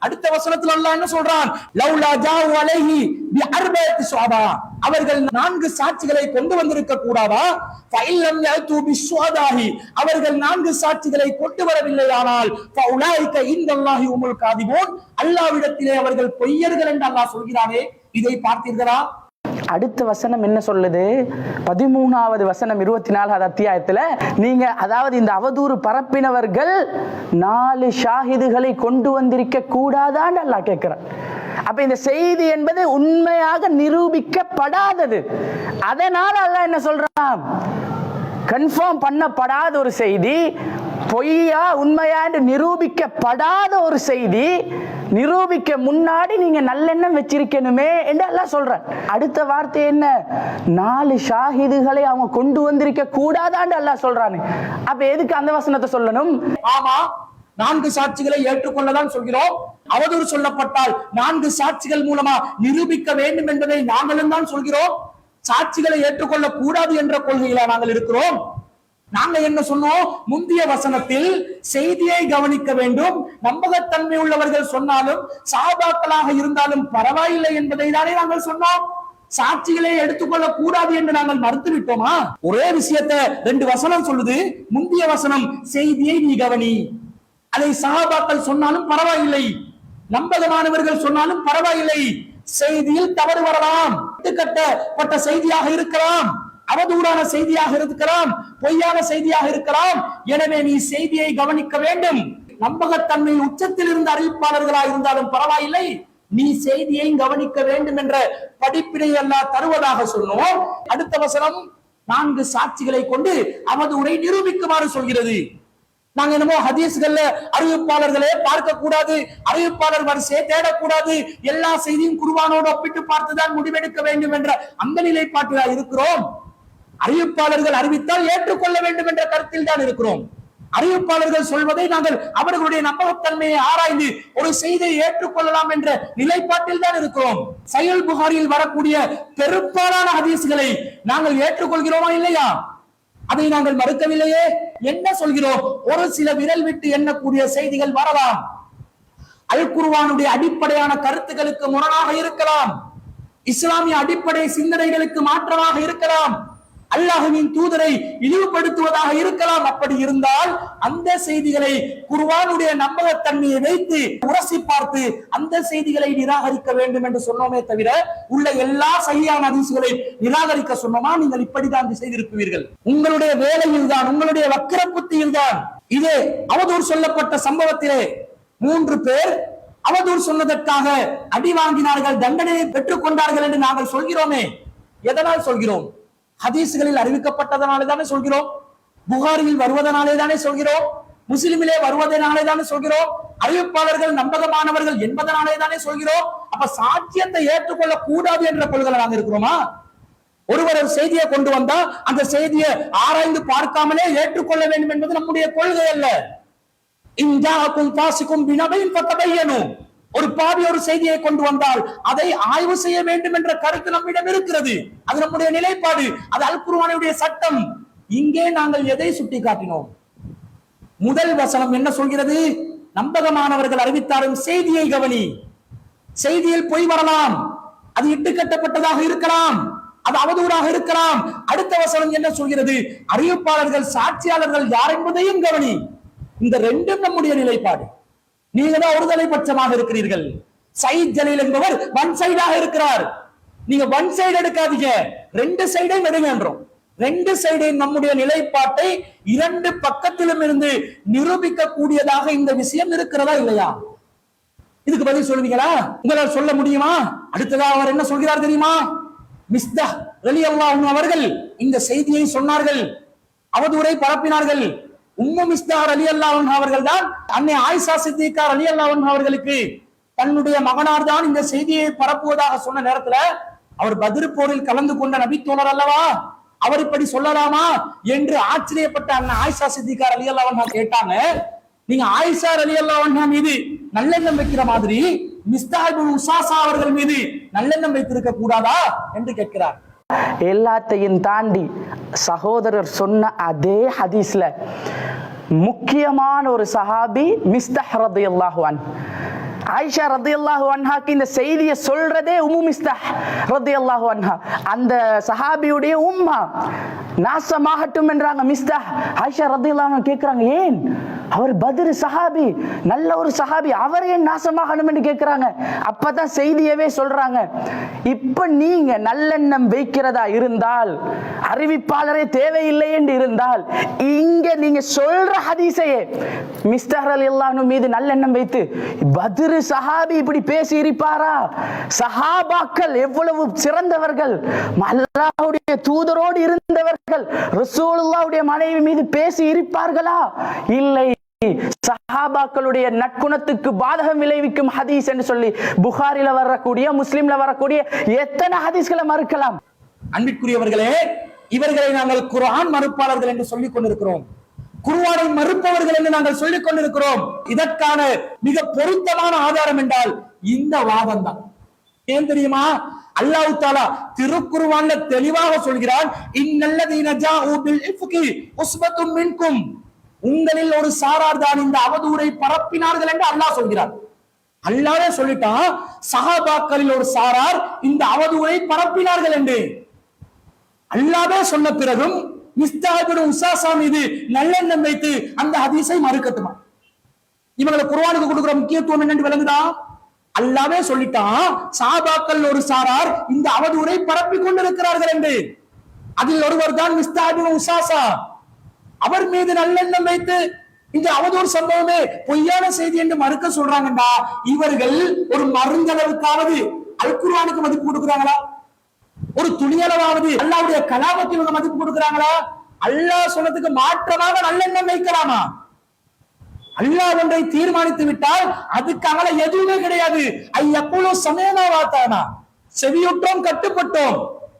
அடுத்த வசனத்துல அல்லாஹ் என்ன சொல்றான்? லௌலா ஜாஉ அலைஹி பிஅர்பஅத்தி ஷுஹதா, அவர்கள் 4 சாட்சிகளை கொண்டு வந்திருக்க கூடாதா? ஃபஇல்லம் யஅது பிஷ்ஷுஹதாஹி, அவர்கள் 4 சாட்சிகளை கொண்டு வரவில்லையானால் ஃபஉலாயிக இன்தல்லாஹி உமுல் காதிபூன், அல்லாஹ்விடத்திலே அவர்கள் பொய்யர்கள் என்று அல்லாஹ் சொல்கிறானே, இதை பார்த்தீர்களா? அடுத்த வசனம் என்ன சொல்லுது? 13வது வசனம் 24வது அத்தியாயத்துல நீங்க அதாவது இந்த அவதூறு பரப்பினவர்கள் 4 ஷாஹிதுகளை கொண்டு வந்திருக்க கூடாதான்னு அல்லாஹ் கேட்கிறான். அப்ப இந்த செய்தி என்பது உண்மையாக நிரூபிக்கப்படாதது. அதனால அல்லாஹ் என்ன சொல்றான்? கன்ஃபார்ம் பண்ணப்படாத ஒரு செய்தி, பொய்யா உண்மையா என்று நிரூபிக்கப்படாத ஒரு செய்தி நிரூபிக்க முன்னாடி நீங்க நல்லெண்ணம் வச்சிருக்கணுமே என்று அல்லாஹ் சொல்றான். அடுத்த வார்த்தை என்ன? 4 ஷாஹிதுகளை அவங்க கொண்டு வந்திருக்க கூடாதான்னு அல்லாஹ் சொல்றானு. அப்ப எதுக்கு அந்த வசனத்தை சொல்லணும்? ஆமா, 4 சாட்சிகளை ஏற்றுக்கொள்ளதான் சொல்கிறோம். அவதூறு சொல்லப்பட்டால் 4 சாட்சிகள் மூலமா நிரூபிக்க வேண்டும் என்பதை நாங்களும் தான் சொல்கிறோம். சாட்சிகளை ஏற்றுக்கொள்ள கூடாது என்ற கொள்கையில நாங்கள் இருக்கிறோம். நாங்க என்ன சொன்னோம்? முந்தைய வசனத்தில் செய்தியை கவனிக்க வேண்டும், நம்பகத்தன்மை உள்ளவர்கள் சொன்னாலும் சஹாபாக்களாக இருந்தாலும் பரவாயில்லை என்பதை தானே நாங்கள் சொன்னோம். சாட்சிகளை எடுத்துக்கொள்ள கூடாது என்று நாங்கள் மறுத்து விட்டோமா? ஒரே விஷயத்தை 2 வசனம் சொல்லுது. முந்தைய வசனம் செய்தியை நீ கவனி, அதை சஹாபாக்கள் சொன்னாலும் பரவாயில்லை, நம்பகமானவர்கள் சொன்னாலும் பரவாயில்லை, செய்தியில் தவறு வரலாம், கட்டப்பட்ட செய்தியாக இருக்கலாம், அவதூறான செய்தியாக இருக்கலாம், பொய்யான செய்தியாக இருக்கலாம். எனவே நீ செய்தியை கவனிக்க வேண்டும். நம்பகத்தன்மை உச்சத்தில் இருந்த அறிவிப்பாளர்களாக இருந்தாலும் பரவாயில்லை, நீ செய்தியை கவனிக்க வேண்டும் என்ற படிப்பினை எல்லாம் தருவதாக சொன்னோம். அடுத்த வசனம் 4 சாட்சிகளை கொண்டு அவதூறை நிரூபிக்குமாறு சொல்கிறது. நாங்க என்னமோ ஹதீஸ்கள்ல அறிவிப்பாளர்களே பார்க்க கூடாது, அறிவிப்பாளர் வரிசையை தேடக்கூடாது, எல்லா செய்தியும் குர்ஆனோடு ஒப்பிட்டு பார்த்துதான் முடிவெடுக்க வேண்டும் என்ற அந்த நிலைப்பாட்டில் இருக்கிறோம். அறிவிப்பாளர்கள் அறிவித்தால் ஏற்றுக்கொள்ள வேண்டும் என்ற கருத்தில் தான் இருக்கிறோம். அறிவிப்பாளர்கள் சொல்வதை நாங்கள் அவர்களுடைய நம்பகத்தன்மையை ஆராய்ந்து ஒரு செய்தியை ஏற்றுக்கொள்ளலாம் என்ற நிலைப்பாட்டில் தான் இருக்கிறோம். சஹீஹ் புகாரியில் வரக்கூடிய பெரும்பாலான ஹதீஸ்களை நாங்கள் ஏற்றுக்கொள்கிறோமா இல்லையா? அதை நாங்கள் மறுக்கவில்லையே. என்ன சொல்கிறோம்? ஒரு சில விரல் விட்டு எண்ணக்கூடிய செய்திகள் வரலாம், அல் குர்ஆனுடைய அடிப்படையான கருத்துக்களுக்கு முரணாக இருக்கலாம், இஸ்லாமிய அடிப்படை சிந்தனைகளுக்கு மாற்றமாக இருக்கலாம், அல்லாஹ்வின் தூதரை இழிவுபடுத்துவதாக இருக்கலாம். அப்படி இருந்தால் அந்த செய்திகளை குர்ஆனுடைய நம்பகத்தன்மையை வைத்து உரசி பார்த்து அந்த செய்திகளை நிராகரிக்க வேண்டும் என்று சொன்னோமே தவிர உள்ள எல்லா சஹீஹான ஹதீஸ்களை நிராகரிக்க சொன்னோமா? நீங்கள் இப்படிதான் செய்திருப்பீர்கள். உங்களுடைய வேலையில் தான், உங்களுடைய வக்கிர புத்தியில் தான். இது அவதூறு சொல்லப்பட்ட சம்பவத்திலே 3 பேர் அவதூறு சொன்னதற்காக அடி வாங்கினார்கள், தண்டனையை பெற்றுக் கொண்டார்கள் என்று நாங்கள் சொல்கிறோமே. எதனால் சொல்கிறோம்? ஹதீஸ்களில் அறிவிக்கப்பட்டதனாலே தானே சொல்கிறோம், புகாரியில் வருவதனாலே தானே சொல்கிறோம், முஸ்லிமிலே வருவதனாலே தானே சொல்கிறோம், அறிவிப்பாளர்கள் நம்பகமானவர்கள் என்பதனாலே தானே சொல்கிறோம். அப்ப சாட்சியத்தை ஏற்றுக்கொள்ள கூடாது என்ற கொள்கை நாங்க இருக்கிறோமா? ஒருவர் ஒரு செய்தியை கொண்டு வந்தா அந்த செய்தியை ஆராய்ந்து பார்க்காமலே ஏற்றுக்கொள்ள வேண்டும் என்பது நம்முடைய கொள்கை அல்ல. இன்ஜாக்கும் பாசிக்கும் வினவையும் பத்தபையனும், ஒரு பாவி ஒரு செய்தியை கொண்டு வந்தால் அதை ஆய்வு செய்ய வேண்டும் என்ற கருத்து நம்மிடம் இருக்கிறது. அது நம்முடைய நிலைப்பாடு, அது அல் குர்ஆனுடைய சட்டம். இங்கே நாங்கள் எதை சுட்டி காட்டினோம்? முதல் வசனம் என்ன சொல்கிறது? நம்பகமானவர்கள் அறிவித்தாரும் செய்தியை கவனி. செய்தியில் பொய் வரலாம், அது இட்டுக்கட்டப்பட்டதாக இருக்கலாம், அது அவதூறாக இருக்கலாம். அடுத்த வசனம் என்ன சொல்கிறது? அறிவிப்பாளர்கள் சாட்சியாளர்கள் யார் என்பதையும் கவனி. இந்த ரெண்டும் நம்முடைய நிலைப்பாடு. நீங்க தான் ஒருதலை பட்சமாக இருக்கிறீர்கள். சயீத் ஜலீல் என்பவர் ஒன் சைடாக இருக்கிறார். நீங்க ஒன் சைடு எடுக்காதீங்க, ரெண்டு சைடையும் எடுங்கன்றோம். ரெண்டு சைடையும் நம்முடைய நிலைப்பாட்டை இரண்டு பக்கத்திலும் இருந்து நிரூபிக்க கூடியதாக இந்த விஷயம் இருக்கிறதா இல்லையா? இதுக்கு பதில் சொல்லுவீங்களா? உங்களால் சொல்ல முடியுமா? அடுத்ததாக அவர் என்ன சொல்கிறார் தெரியுமா? மிஸ்தஹ் ரலியல்லாஹு அன்ஹு அவர்கள் இந்த செய்தியை சொன்னார்கள், அவதூறை பரப்பினார்கள். உம்மு மிஸ்தஹ் ரலியல்லாஹு அன்ஹு அவர்கள் தான் அன்னை ஆயிஷா சித்திகா ரலியல்லாஹு அன்ஹா அவர்களுக்கு தன்னுடைய மகனார் தான் இந்த செய்தியை பரப்புவதாக சொன்ன நேரத்துல, அவர் பத்ர் போரில் கலந்து கொண்ட நபி தோழர் அல்லவா, அவர் இப்படி சொல்லலாமா என்று ஆச்சரியப்பட்ட அன்னை ஆயிஷா சித்திகா ரலியல்லாஹு அன்ஹா கேட்டாங்க. நீங்க ஆயிஷா ரலியல்லாஹு அன்ஹா மீது நல்லெண்ணம் வைக்கிற மாதிரி மிஸ்தஹ் இப்னு உஸாஸா அவர்கள் மீது நல்லெண்ணம் வைத்திருக்க கூடாதா என்று கேட்கிறார். எல்லாத்தையும் தாண்டி சகோதரர் சொன்ன அதே ஹதீஸ்ல முக்கியமான ஒரு சஹாபி மிஸ்தஹ் ரலியல்லாஹு அன்ஹு. ஆயிஷா ரலியல்லாஹு அன்ஹாக்கு இந்த செய்தியை சொல்றதே உம்மு மிஸ்தஹ் ரலியல்லாஹு அன்ஹா, அந்த சஹாபியுடைய உம்மா. நாசமாகட்டும் என்றாங்க மிஸ்தஹ். ஆயிஷா ரலியல்லாஹு அன்ஹா கேக்குறாங்க, ஏன் அவர் பத்ர் சஹாபி, நல்ல ஒரு சஹாபி, அவர் ஏன் நாசமாகணும் என்று கேட்கிறாங்க. அப்பதான் செய்தியவே சொல்றாங்க, இப்ப நீங்க நல்லெண்ணம் வைக்கிறதா இருந்தால், அறிவிப்பாளரே தேவையில்லை என்று இருந்தால், இங்க நீங்க சொல்ற ஹதீஸையே மிஸ்தஹ் ரலியல்லாஹு அன்ஹு மீது நல்லெண்ணம் வைத்து பத்ர் சஹாபி இப்படி பேசி இருப்பாரா? சஹாபாக்கள் எவ்வளவு சிறந்தவர்கள், அல்லாஹ்வுடைய தூதரோடு இருந்தவர்கள், ரசூலுல்லாஹ்வுடைய மனைவி மீது பேசி இருப்பார்களா? இல்லை. சஹாபாக்களுடைய நற்குணத்துக்கு பாதகம் விளைவிக்கும் ஹதீஸ் என்று சொல்லி புகாரில வரக்கூடிய, முஸ்லிம்ல வரக்கூடிய எத்தனை ஹதீஸ்களை மறுக்கலாம்? அன்பிற்குரியவர்களே, இவர்களை நாங்கள் குர்ஆன் மறுப்பாளர்கள் என்று சொல்லிக் கொண்டிருக்கிறோம், குர்ஆனை மறுப்பவர்கள் என்று நாங்கள் சொல்லிக் கொண்டிருக்கிறோம். இதற்கான மிக பொருத்தமான ஆதாரம் என்றால் இந்த வாதம் தான். ஏன் தெரியுமா? அல்லாஹ் தஆலா திருக்குர்ஆன்ல தெளிவாக சொல்கிறான், இன்னல்லதீன ஜாஊ பில் இஃப்கி உஸ்பத்தும் மின்கும், உங்களில் ஒரு சாரார் தான் இந்த அவதூறை பரப்பினார்கள் என்று அல்லாஹ் சொல்கிறார். அல்லாஹ்வே சொல்லிட்டான், சஹாபாக்களில் ஒரு சாரார் இந்த அவதூறை பரப்பினார்கள் என்று. அல்லாஹ்வே சொன்ன பிறகும் மிஸ்தஹ் இப்னு உஸாஸா மீது நல்லெண்ணம் வைத்து அந்த ஹதீஸை மறுக்கட்டுமா? இவங்களை குர்ஆனுக்கு கொடுக்கிற முக்கியத்துவம் என்னன்னு விளங்குதா? அல்லாஹ்வே சொல்லிட்டான், சஹாபாக்கள் ஒரு சாரார் இந்த அவதூறை பரப்பி கொண்டிருக்கிறார்கள் என்று. அதில் ஒருவர் தான் மிஸ்தஹ் இப்னு உஸாஸா. அவர் மீது நல்லெண்ணம் வைத்து இந்த அவதூறு சம்பவமே பொய்யான செய்தி என்று மறுக்க சொல்றாங்கடா. இவர்கள் ஒரு மருந்தளவுக்காவது அல் குர்ஆனுக்கு மதிப்பு கொடுக்கிறாங்களா? ஒரு துணியளவாவது அல்லாஹ்வுடைய கலாமத்துக்கு இவங்க மதிப்பு கொடுக்கிறாங்களா? அல்லாஹ் சொன்னதுக்கு மாற்றமாக நல்லெண்ணம் வைக்கலாமா? அல்லாஹ் ஒன்றை தீர்மானித்து விட்டால் அதுக்காக எதுவுமே கிடையாது. ஐயக்குழு சமயனா வாத்தானா, செவியுற்றோம் கட்டுப்பட்டோம்.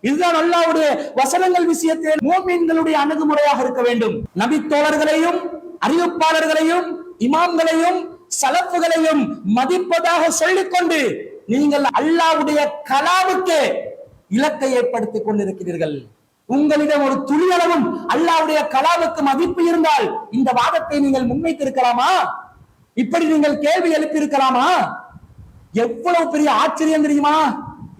இதுதான் அல்லாஹ்வுடைய வசனங்கள் விஷயத்தில் மூமின்களுடைய அணுகுமுறையாக இருக்க வேண்டும். நபி தோழர்களையும் அறிவிப்பாளர்களையும் இமாம்களையும் சலஃபுகளையும் மதிப்பதாக சொல்லிக்கொண்டு நீங்கள் அல்லாஹ்வுடைய கலாமுக்கு இலக்கை ஏற்படுத்திக் கொண்டிருக்கிறீர்கள். உங்களிடம் ஒரு துளியளவும் அல்லாஹ்வுடைய கலாமுக்கு மதிப்பு இருந்தால் இந்த வாதத்தை நீங்கள் முன்வைத்திருக்கலாமா? இப்படி நீங்கள் கேள்வி எழுப்பி இருக்கலாமா? எவ்வளவு பெரிய ஆச்சரியம் தெரியுமா?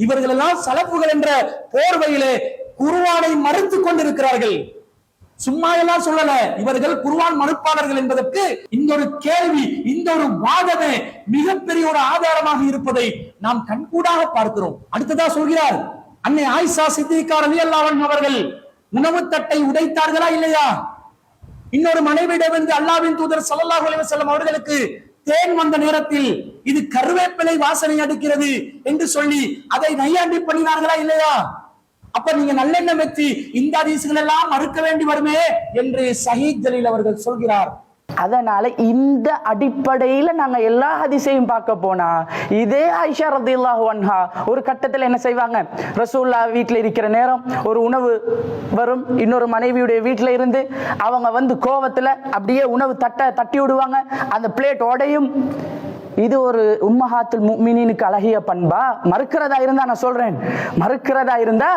இவர்கள் எல்லாம் சலஃபுகள் என்ற போர்வையிலே குர்ஆனை மறுத்துக் கொண்டிருக்கிறார்கள். சும்மா எல்லாம் சொல்லல, இவர்கள் குர்ஆன் மறுப்பாளர்கள் என்பதற்கு இந்த ஒரு கேள்வி, இந்த ஒரு வாதமே மிகப்பெரிய ஒரு ஆதாரமாக இருப்பதை நாம் கண்கூடாக பார்க்கிறோம். அடுத்ததா சொல்கிறார், அன்னை ஆயிஷா சித்திகா ரலியல்லாஹு அன்ஹா அவர்கள் உணவு தட்டை உடைத்தார்களா இல்லையா? இன்னொரு மனைவியிடமிருந்து அல்லாஹ்வின் தூதர் ஸல்லல்லாஹு அலைஹி வஸல்லம் அவர்களுக்கு தேன் வந்த நேரத்தில் இது கருவேப்பிலை வாசனை அடிக்கிறது என்று சொல்லி அதை நையாண்டி பண்ணினார்களா இல்லையா? அப்ப நீங்க நல்லெண்ணம் வச்சு இந்த ஹதீஸ்கள் எல்லாம் மறுக்க வேண்டி வருமே என்று ஷஹீத் ஜலீல் அவர்கள் சொல்கிறார். அதனால இந்த அடிப்படையில நாங்க எல்லா ஹதீஸையும் பார்க்க போனா இதே ஆயிஷா ரலியல்லாஹு அன்ஹா ஒரு கட்டத்துல என்ன செய்வாங்க, ரசூலுல்லாஹ் வீட்டுல இருக்கிற நேரம் ஒரு உணவு வரும், இன்னொரு மனைவியுடைய வீட்டுல இருந்து அவங்க வந்து கோவத்துல அப்படியே உணவு தட்டி விடுவாங்க, அந்த பிளேட் உடையும். இது ஒரு உம்மஹாத்துல் முஃமினீனுக்கு அழகிய பண்பா? மறுக்கிறதா இருந்தா நான் சொல்றேன், மறுக்கிறதா இருந்தா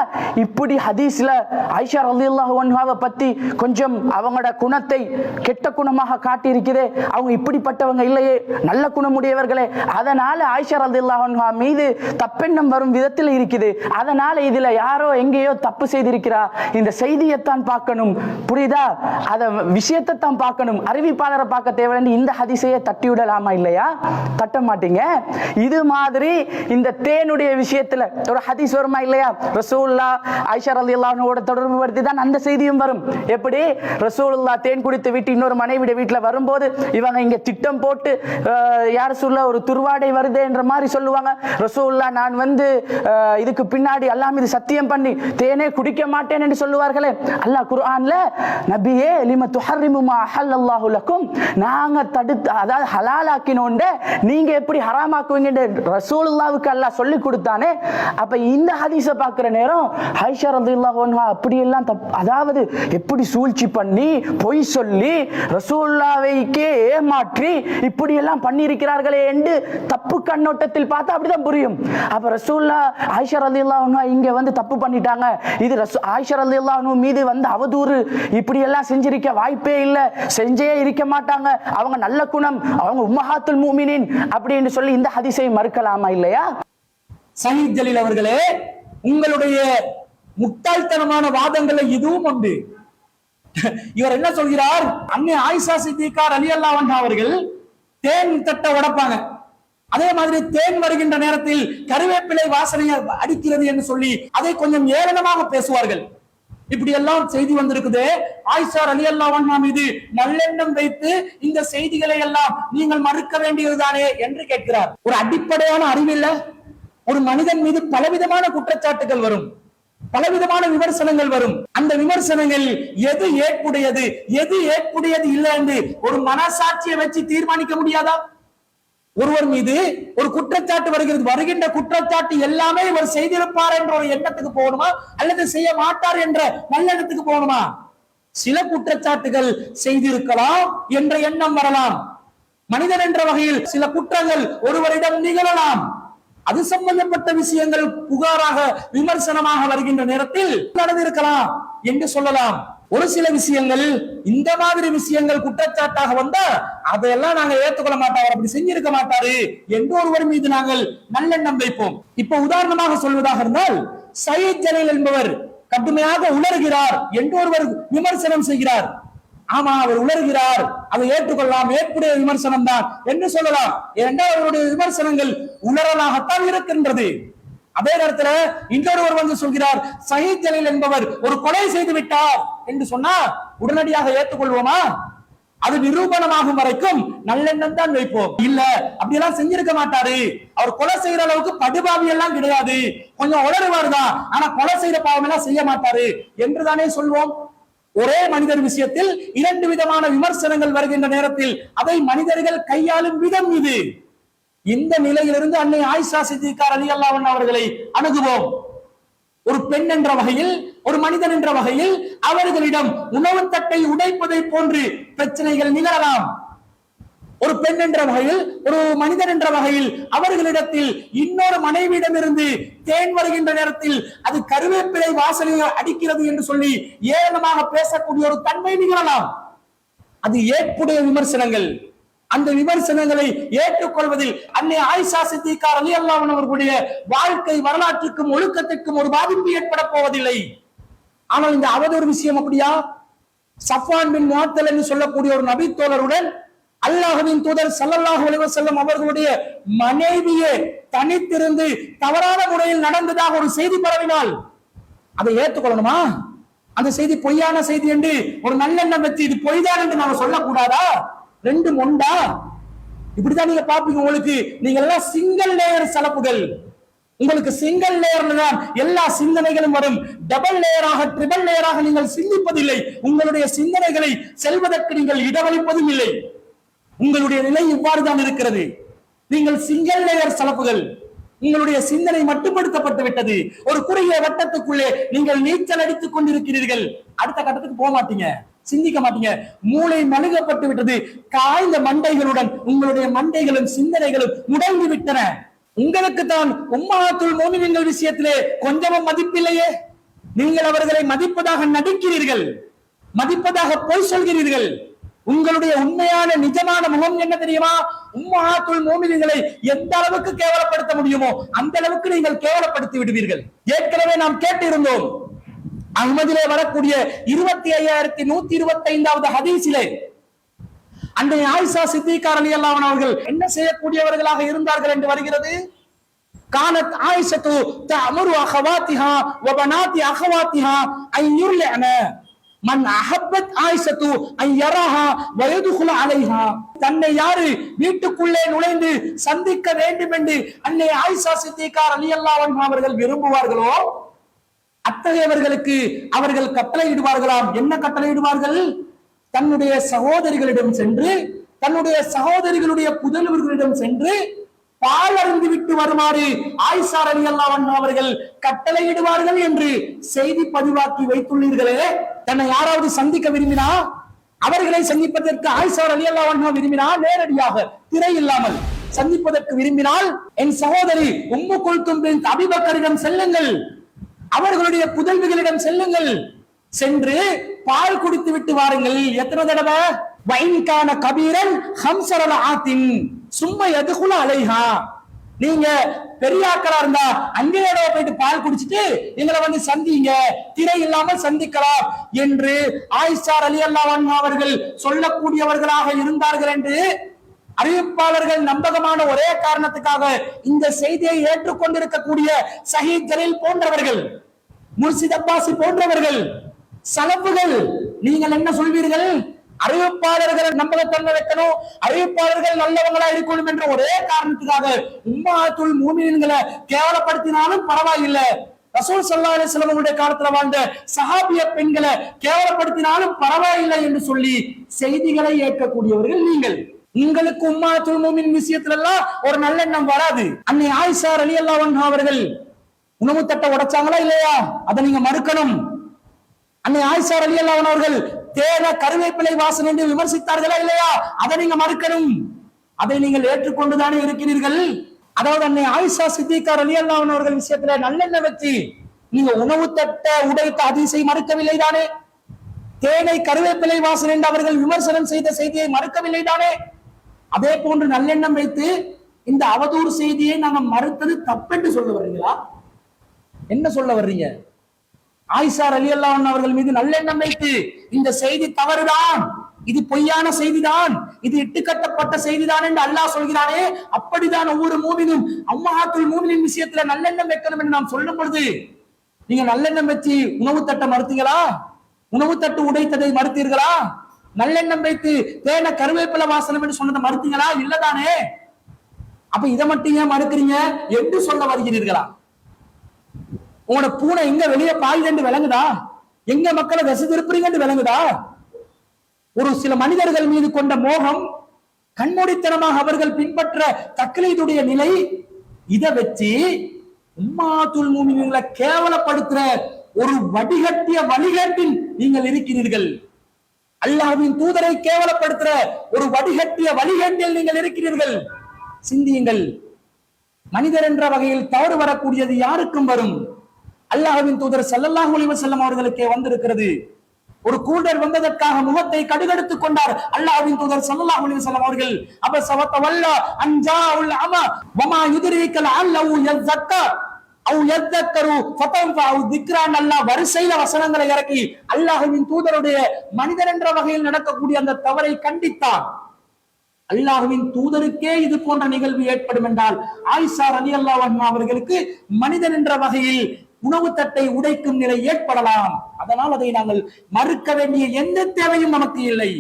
இப்படி ஹதீஸ்ல ஆயிஷா ரலியல்லாஹு அன்ஹாவை பத்தி கொஞ்சம் அவங்களோட குணத்தை கெட்ட குணமாக காட்டி இருக்குதே, அவங்க இப்படிப்பட்டவங்க இல்லையே, நல்ல குணமுடையவர்களே, அதனால ஆயிஷா ரலியல்லாஹு அன்ஹா மீது தப்பெண்ணம் வரும் விதத்தில் இருக்குது. அதனால இதுல யாரோ எங்கேயோ தப்பு செய்திருக்கிறா, இந்த செய்தியைத்தான் பார்க்கணும், புரியுதா, அத விஷயத்தை தான் பார்க்கணும், அறிவிப்பாளரை பார்க்க தேவையில்லை, இந்த ஹதீஸையே தட்டி விடலாமா இல்லையா? தட்ட மாட்டீங்க. இது மாதிரி இந்த தேனுடைய விஷயத்துல ஒரு ஹதீஸ் வருமா இல்லையா, ரசூலுல்லாஹ் ஆயிஷா ரலியல்லாஹு அன்ஹாவோட தொடர்பு படுத்தி தான் அந்த செய்தியும் வரும். எப்படி ரசூலுல்லாஹ் தேன் குடித்து விட்டு இன்னொரு மனைவிட வீட்டுல வரும்போது இவங்க இங்க திட்டம் போட்டு யார் சொல்ல ஒரு துர்வாடை வருதே என்ற மாதிரி சொல்லுவாங்க. ரசூலுல்லாஹ் நான் வந்து இதுக்கு பின்னாடி அல்லாஹ் மீது சத்தியம் பண்ணி தேனே குடிக்க மாட்டேன் என்று சொல்லுவார்களே, அல்லாஹ் குர்ஆன்ல நபியே லிம துஹர்ரிமு மா அஹல்லல்லாஹு லக்கும், நாங்க தடுத்து அதாவது ஹலாலாக்கினோண்ட நீங்க எப்படி ஹராமாக்குவீங்க ரசூலுல்லாஹ்வுக்கு அல்லாஹ் சொல்லி கொடுத்தானே. அப்ப இந்த ஹதீஸை பார்க்கிற நேரம் ஆயிஷா ரலியல்லாஹு அன்ஹா அப்படி எல்லாம் அதாவது எப்படி சூழ்ச்சி பண்ணி பொய் சொல்லி ரசூலுல்லாஹ்வைக்கே ஏமாற்றி இப்படி எல்லாம் பண்ணி இருக்கிறார்களே என்று தப்பு கண்ணோட்டத்தில் பார்த்தா அப்படிதான் புரியும். அப்ப ரசூலுல்லாஹ் ஆயிஷா ரலியல்லாஹு அன்ஹா இங்க வந்து தப்பு பண்ணிட்டாங்க, இது ஆயிஷா ரலியல்லாஹு அன்ஹா மீது வந்து அவதூறு, இப்படி எல்லாம் செஞ்சிருக்க வாய்ப்பே இல்லை, செஞ்சே இருக்க மாட்டாங்க, அவங்க நல்ல குணம், அவங்க உம்மஹாத்துல் முஃமினீன் அப்படின்னு சொல்லி இந்த ஹதீஸை மறுக்கலாமா இல்லையா? ஷஹீத் ஜலீல் அவர்களே, உங்களுடைய முட்டாள்தனமான வாதங்கள்ல இதுவும் உண்டு. இவர் என்ன சொல்கிறார், அன்னை ஆயிஷா சித்திகா ரலியல்லாஹு அன்ஹா அவர்கள் தேன் தட்டை உடைப்பாங்க, அதே மாதிரி தேன் வருகின்ற நேரத்தில் கருவேப்பிலை வாசனையை அடிக்கிறது என்று சொல்லி அதை கொஞ்சம் ஏளனமாக பேசுவார்கள். இப்படி எல்லாம் செய்தி வந்திருக்குது. ஆயிஷா ரலியல்லாஹு அன்ஹா மீது நல்லெண்ணம் வைத்து இந்த செய்திகளை எல்லாம் நீங்கள் மறுக்க வேண்டியதுதானே என்று கேட்கிறார். ஒரு அடிப்படையான அறிவில்ல, ஒரு மனிதன் மீது பலவிதமான குற்றச்சாட்டுகள் வரும், பலவிதமான விமர்சனங்கள் வரும். அந்த விமர்சனங்கள் எது ஏற்புடையது எது ஏற்புடையது இல்லை என்று ஒரு மனசாட்சியை வச்சு தீர்மானிக்க முடியாதா? ஒருவர் மீது ஒரு குற்றச்சாட்டு வருகிறது, வருகின்ற குற்றச்சாட்டு எல்லாமே இவர் செய்திருப்பார் என்ற ஒரு எண்ணத்துக்கு போகணுமா, அல்லது செய்ய மாட்டார் என்ற நல்லெண்ணத்துக்கு போகணுமா? சில குற்றச்சாட்டுகள் செய்திருக்கலாம் என்ற எண்ணம் வரலாம். மனிதன் என்ற வகையில் சில குற்றங்கள் ஒருவரிடம் நிகழலாம். அது சம்பந்தப்பட்ட விஷயங்கள் புகாராக விமர்சனமாக வருகின்ற நேரத்தில் நடந்திருக்கலாம் என்று சொல்லலாம். ஒரு சில விஷயங்கள் இந்த மாதிரி விஷயங்கள் குற்றச்சாட்டாக வந்தா அதையெல்லாம் நாங்க ஏற்றுக்கொள்ள மாட்டோம், அப்படி செஞ்சிருக்க மாட்டாரு என்று ஒருவர் மீது நாங்கள் நல்லெண்ணம் வைப்போம். இப்ப உதாரணமாக சொல்வதாக இருந்தால், ஷஹீத் ஜலீல் என்பவர் கடுமையாக உளறுகிறார் என்று ஒருவர் விமர்சனம் செய்கிறார். ஆமா, அவர் உளறுகிறார், அதை ஏற்றுக்கொள்ளலாம், ஏற்புடைய விமர்சனம் தான் என்று சொல்லலாம். ஏனென்றால் அவருடைய விமர்சனங்கள் உளறலாகத்தான் இருக்கின்றது. அதே நேரத்தில் இன்னொருவர் வந்து சொல்கிறார், ஷஹீத் ஜலீல் என்பவர் ஒரு கொலை செய்து விட்டார் என்று சொன்னா உடனடியாக ஏற்றுக்கொள்வோமா? அது நிரூபணமாகும் வரைக்கும் நல்லெண்ணம் தான் வைப்போம். இல்ல அப்படியெல்லாம் செஞ்சிருக்க மாட்டாரு, அவர் கொலை செய்யற அளவுக்கு படுபாவி எல்லாம் கிடையாது, கொஞ்சம் உளறுவார் தான், ஆனா கொலை செய்யற பாவம் எல்லாம் செய்ய மாட்டாரு என்றுதானே சொல்வோம். ஒரே மனிதர் விஷயத்தில் இரண்டு விதமான விமர்சனங்கள் வருகின்ற நேரத்தில் அதை மனிதர்கள் கையாளும் விதம் இது. இந்த நிலையிலிருந்து அன்னை ஆயிஷா சித்திகா ரலியல்லாஹு அன்ஹா அவர்களை அணுகுவோம். ஒரு பெண் என்ற வகையில், ஒரு மனிதன் என்ற வகையில் அவர்களிடம் உணவு தட்டை உடைப்பதை போன்று பிரச்சனைகள் நிகழலாம். ஒரு பெண் என்ற வகையில், ஒரு மனிதன் என்ற வகையில் அவர்களிடத்தில் இன்னொரு மனைவியிடமிருந்து தேன் வருகின்ற நேரத்தில் அது கருவேப்பிலை வாசனையை அடிக்கிறது என்று சொல்லி ஏளனமாக பேசக்கூடிய ஒரு தன்மை நிகழலாம். அது ஏற்புடைய விமர்சனங்கள். அந்த விமர்சனங்களை ஏற்றுக்கொள்வதில் அன்னை ஆயிஷா சித்திகா ரலியல்லாஹு அன்ஹா அவர்களுடைய வாழ்க்கை வரலாற்றுக்கும் ஒழுக்கத்திற்கும் ஒரு பாதிப்பு ஏற்பட போவதில்லை. ஆனால் இந்த அவதூறு விஷயம் அப்படியா? சஃப்வான் பின் முஅத்தல் என்று சொல்லக்கூடிய ஒரு நபி தோழருடன் அல்லாஹ்வின் தூதர் ஸல்லல்லாஹு அலைஹி வஸல்லம் அவர்களுடைய மனைவியே தனித்திருந்து தவறான முறையில் நடந்ததாக ஒரு செய்தி பரவினால் அதை ஏற்றுக்கொள்ளணுமா? அந்த செய்தி பொய்யான செய்தி என்று ஒரு நல்லெண்ணம் வச்சு இது பொய்தான் என்று நாம சொல்லக்கூடாதா? ரெண்டு மொண்டா இப்படிதான் நீங்க பாப்பீங்க. உங்களுக்கு நீங்க எல்லாம் சிங்கிள் லேயர் சலப்புகள், உங்களுக்கு சிங்கிள் லேயர்ல தான் எல்லா சிந்தனைகளும் வரும். டபுள் லேயராக ட்ரிபிள் லேயராக நீங்கள் சிந்திப்பதில்லை. உங்களுடைய சிந்தனைகளை செல்வதற்கு நீங்கள் இடவளிப்பதும் இல்லை. உங்களுடைய நிலை இவ்வாறு தான் இருக்கிறது. நீங்கள் சிங்கிள் லேயர் சலப்புகள். உங்களுடைய சிந்தனை மட்டுப்படுத்தப்பட்டு விட்டது. ஒரு குறுகிய வட்டத்துக்குள்ளே நீங்கள் நீச்சல் அடித்துக் கொண்டிருக்கிறீர்கள். அடுத்த கட்டத்துக்கு போக மாட்டீங்க, சிந்திக்க மாட்டீங்க. மூளை மழுகப்பட்டு விட்டது. காய்ந்த மண்டைகளுடன் உங்களுடைய மண்டைகளும் சிந்தனைகளும் முடங்கி விட்டன. உங்களுக்கு தான் உம்மஹாத்துல் மோமினீன்கள் விஷயத்திலே கொஞ்சமும் மதிப்பில்லையே. நீங்கள் அவர்களை மதிப்பதாக நடிக்கிறீர்கள், மதிப்பதாக பொய் சொல்கிறீர்கள். உங்களுடைய உண்மையான நிஜமான முகம் என்ன தெரியுமா? உம்மஹாத்துல் மோமினீன்களை எந்த அளவுக்கு கேவலப்படுத்த முடியுமோ அந்த அளவுக்கு நீங்கள் கேவலப்படுத்தி விடுவீர்கள். ஏற்கனவே நாம் கேட்டிருந்தோம், அஹ்மதிலே வரக்கூடிய 25,125வது ஹதீஸிலே அன்றைய ஆயிஷா சித்திகா ரலியல்லாஹு அன்ஹா அவர்கள் என்ன செய்யக்கூடியவர்களாக இருந்தார்கள் என்று வருகிறது. கானத் ஆயிஷத்து தஅமுரு அஹவாத்திஹா வ பனாத்தி அஹவாத்திஹா அன் யுர்லஅன மன் அஹப்பத் ஆயிஷத்து அன் யராஹா வ யதுகுல அலைஹா. தன்னை யாரு வீட்டுக்குள்ளே நுழைந்து சந்திக்க வேண்டும் என்று அன்னை ஆயிஷா சித்திகா ரலியல்லாஹு அன்ஹா அவர்கள் விரும்புவார்களோ அத்தகையவர்களுக்கு அவர்கள் கட்டளையிடுவார்களாம். என்ன கட்டளையிடுவார்கள்? தன்னுடைய சகோதரிகளிடம் சென்று, தன்னுடைய சகோதரிகளுடைய புதல்வர்களிடம் சென்று பால் அருந்து விட்டு வருமாறு ஆயிஷா ரலியல்லாஹு அன்ஹா அவர்கள் கட்டளையிடுவார்கள் என்று செய்தி பதிவாக்கி வைத்துள்ளீர்களே. தன்னை யாராவது சந்திக்க விரும்பினா, அவர்களை சந்திப்பதற்கு ஆயிஷா ரலியல்லாஹு அன்ஹா விரும்பினா, நேரடியாக திரை இல்லாமல் சந்திப்பதற்கு விரும்பினால், என் சகோதரி உம்மு குல்தும் பின்த் அபீ பக்கரிடம் செல்லுங்கள், அவர்களுடைய புதல்விகளிடம் செல்லுங்கள், சென்று பால் குடித்து விட்டு வாருங்கள். எத்தனை தடவை? வைன்கான கபீரன் ஹம்சரல ஆத்தின் சும்மா எதுகுல அலைஹா. நீங்க பெரியாக்களா இருந்தா அங்கேயோட போயிட்டு பால் குடிச்சிட்டு எங்களை வந்து சந்திங்க, திரை இல்லாமல் சந்திக்கலாம் என்று ஆயிஷா ரலியல்லாஹு அன்ஹா அவர்கள் சொல்லக்கூடியவர்களாக இருந்தார்கள் என்று அறிவிப்பாளர்கள் நம்பகமான ஒரே காரணத்துக்காக இந்த செய்தியை ஏற்றுக்கொண்டிருக்கக்கூடிய ஷஹீத் ஜலீல் போன்றவர்கள், முர்ஷித் அப்பாசி போன்றவர்கள், சலப்புகள், நீங்கள் என்ன சொல்வீர்கள்? அறிவிப்பாளர்கள் நம்பகத்தன்மை வைக்கணும், அறிவிப்பாளர்கள் நல்லவங்களா இருக்கணும் என்ற ஒரே காரணத்துக்காக உம்மஹாத்துல் மோமினீன்களை கேவலப்படுத்தினாலும் பரவாயில்லை, ரசூல் ஸல்லல்லாஹு அலைஹி வஸல்லம் காலத்துல வாழ்ந்த சஹாபிய பெண்களை கேவலப்படுத்தினாலும் பரவாயில்லை என்று சொல்லி செய்திகளை ஏற்கக்கூடியவர்கள் நீங்கள். உங்களுக்கு உம்மஹாத்துல் மோமினீன் விஷயத்துல எல்லாம் ஒரு நல்லெண்ணம் வராது. அன்னை ஆயிஷா ரலியல்லாஹு அன்ஹா அவர்கள் உணவு தட்டை உடைச்சாங்களா இல்லையா? அதை நீங்க மறுக்கணும். அன்னை ஆயிஷா ரலியல்லாஹு அன்ஹா அவர்கள் தேன கருவேப்பிலை வாசனை என்று விமர்சித்தார்களா இல்லையா? அதை நீங்க மறுக்கணும். அதை நீங்கள் ஏற்றுக்கொண்டுதானே இருக்கிறீர்கள். அதாவது அன்னை ஆயிஷா சித்திகா ரலியல்லாஹு அன்ஹா அவர்கள் விஷயத்துல நல்லெண்ணெய் வச்சு நீங்க உணவு தட்டை உடைத்த ஹதீஸை மறுக்கவில்லை தானே? தேனை கருவேப்பிலை வாசனை என்று அவர்கள் விமர்சனம் செய்த செய்தியை மறுக்கவில்லை தானே? அதே போன்று நல்லெண்ணம் வைத்து இந்த அவதூறு செய்தியை நாங்க மறுத்தது தப்பென்று சொல்ல வர்றீங்களா? என்ன சொல்ல வர்றீங்க? ஆயிஷா ரலியல்லாஹு அன்ஹா அவர்கள் மீது நல்லெண்ணம் வைத்து இந்த செய்தி தவறுதான், இது பொய்யான செய்திதான், இது இட்டுக்கட்டப்பட்ட செய்திதான் என்று அல்லாஹ் சொல்கிறானே, அப்படிதான் ஒவ்வொரு மூமினும் உம்மஹாத்துல் மோமினீன் விஷயத்துல நல்லெண்ணம் வைக்கணும் என்று நாம் சொல்லும் பொழுது நீங்க நல்லெண்ணம் வச்சு உணவு தட்டை மறுத்தீங்களா? உணவு தட்டு உடைத்ததை மறுத்தீர்களா? நல்லெண்ணம் வைத்து தேன கருவேப்பிலை வாசனம் என்று சொன்னதை மறுத்தீங்களா? இல்லதானே. அப்ப இதை மட்டும் ஏன் மறுக்கிறீங்க என்று சொல்ல வருகிறீர்களா? உங்களோட பூனை எங்க வெளியே பாயுது விளங்குதா? எங்க மக்களை திசை திருப்புறீங்க விளங்குதா? ஒரு சில மனிதர்கள் மீது கொண்ட மோகம், கண்மூடித்தனமாக அவர்கள் பின்பற்ற தக்லீதுடைய நிலை, இதை வச்சு உம்மஹாத்துல் மோமினீன்களை கேவலப்படுத்துற ஒரு வடிகட்டிய வழிகேட்டில் நீங்கள் இருக்கிறீர்கள். அல்லாஹ்வின் தூதரை கேவலப்படுத்துற ஒரு வடிகட்டிய வழிகேட்டில் நீங்கள் இருக்கிறீர்கள். சிந்தியுங்கள். மனிதர் என்ற வகையில் தவறு வரக்கூடியது யாருக்கும் வரும். அல்லாஹ்வின் தூதர் ஸல்லல்லாஹு அலைஹி வஸல்லம் அவர்களுக்கே வந்திருக்கிறது. ஒரு கூடர் வந்ததற்காக முகத்தை கடுகடுத்துக் கொண்டார் அல்லாஹ்வின் தூதர் ஸல்லல்லாஹு அலைஹி வஸல்லம் அவர்கள். அபஸவத்தவல்லா அன்ஜாஉல் அமா வமா யுத்ரிகல் அல்லஹு யஸக்கா அவ் யதக்கரு ஃபதன்ஃபு திக்ரான். அல்லாஹ் வரிசையில வசனங்களை இறக்கி அல்லாஹ்வின் தூதருடைய மனிதர் என்ற வகையில் நடக்கக்கூடிய அந்த தவறை கண்டித்தார். அல்லாஹ்வின் தூதருக்கே இது போன்ற நிகழ்வு ஏற்படும் என்றால் ஆயிஷா ரலியல்லாஹு அன்ஹா அவர்களுக்கு மனிதன் என்ற வகையில் உணவு தட்டை உடைக்கும் நிலை ஏற்படலாம். அதனால் அதை நாங்கள் மறுக்க வேண்டிய எந்த தேவையும் நமக்கு இல்லை.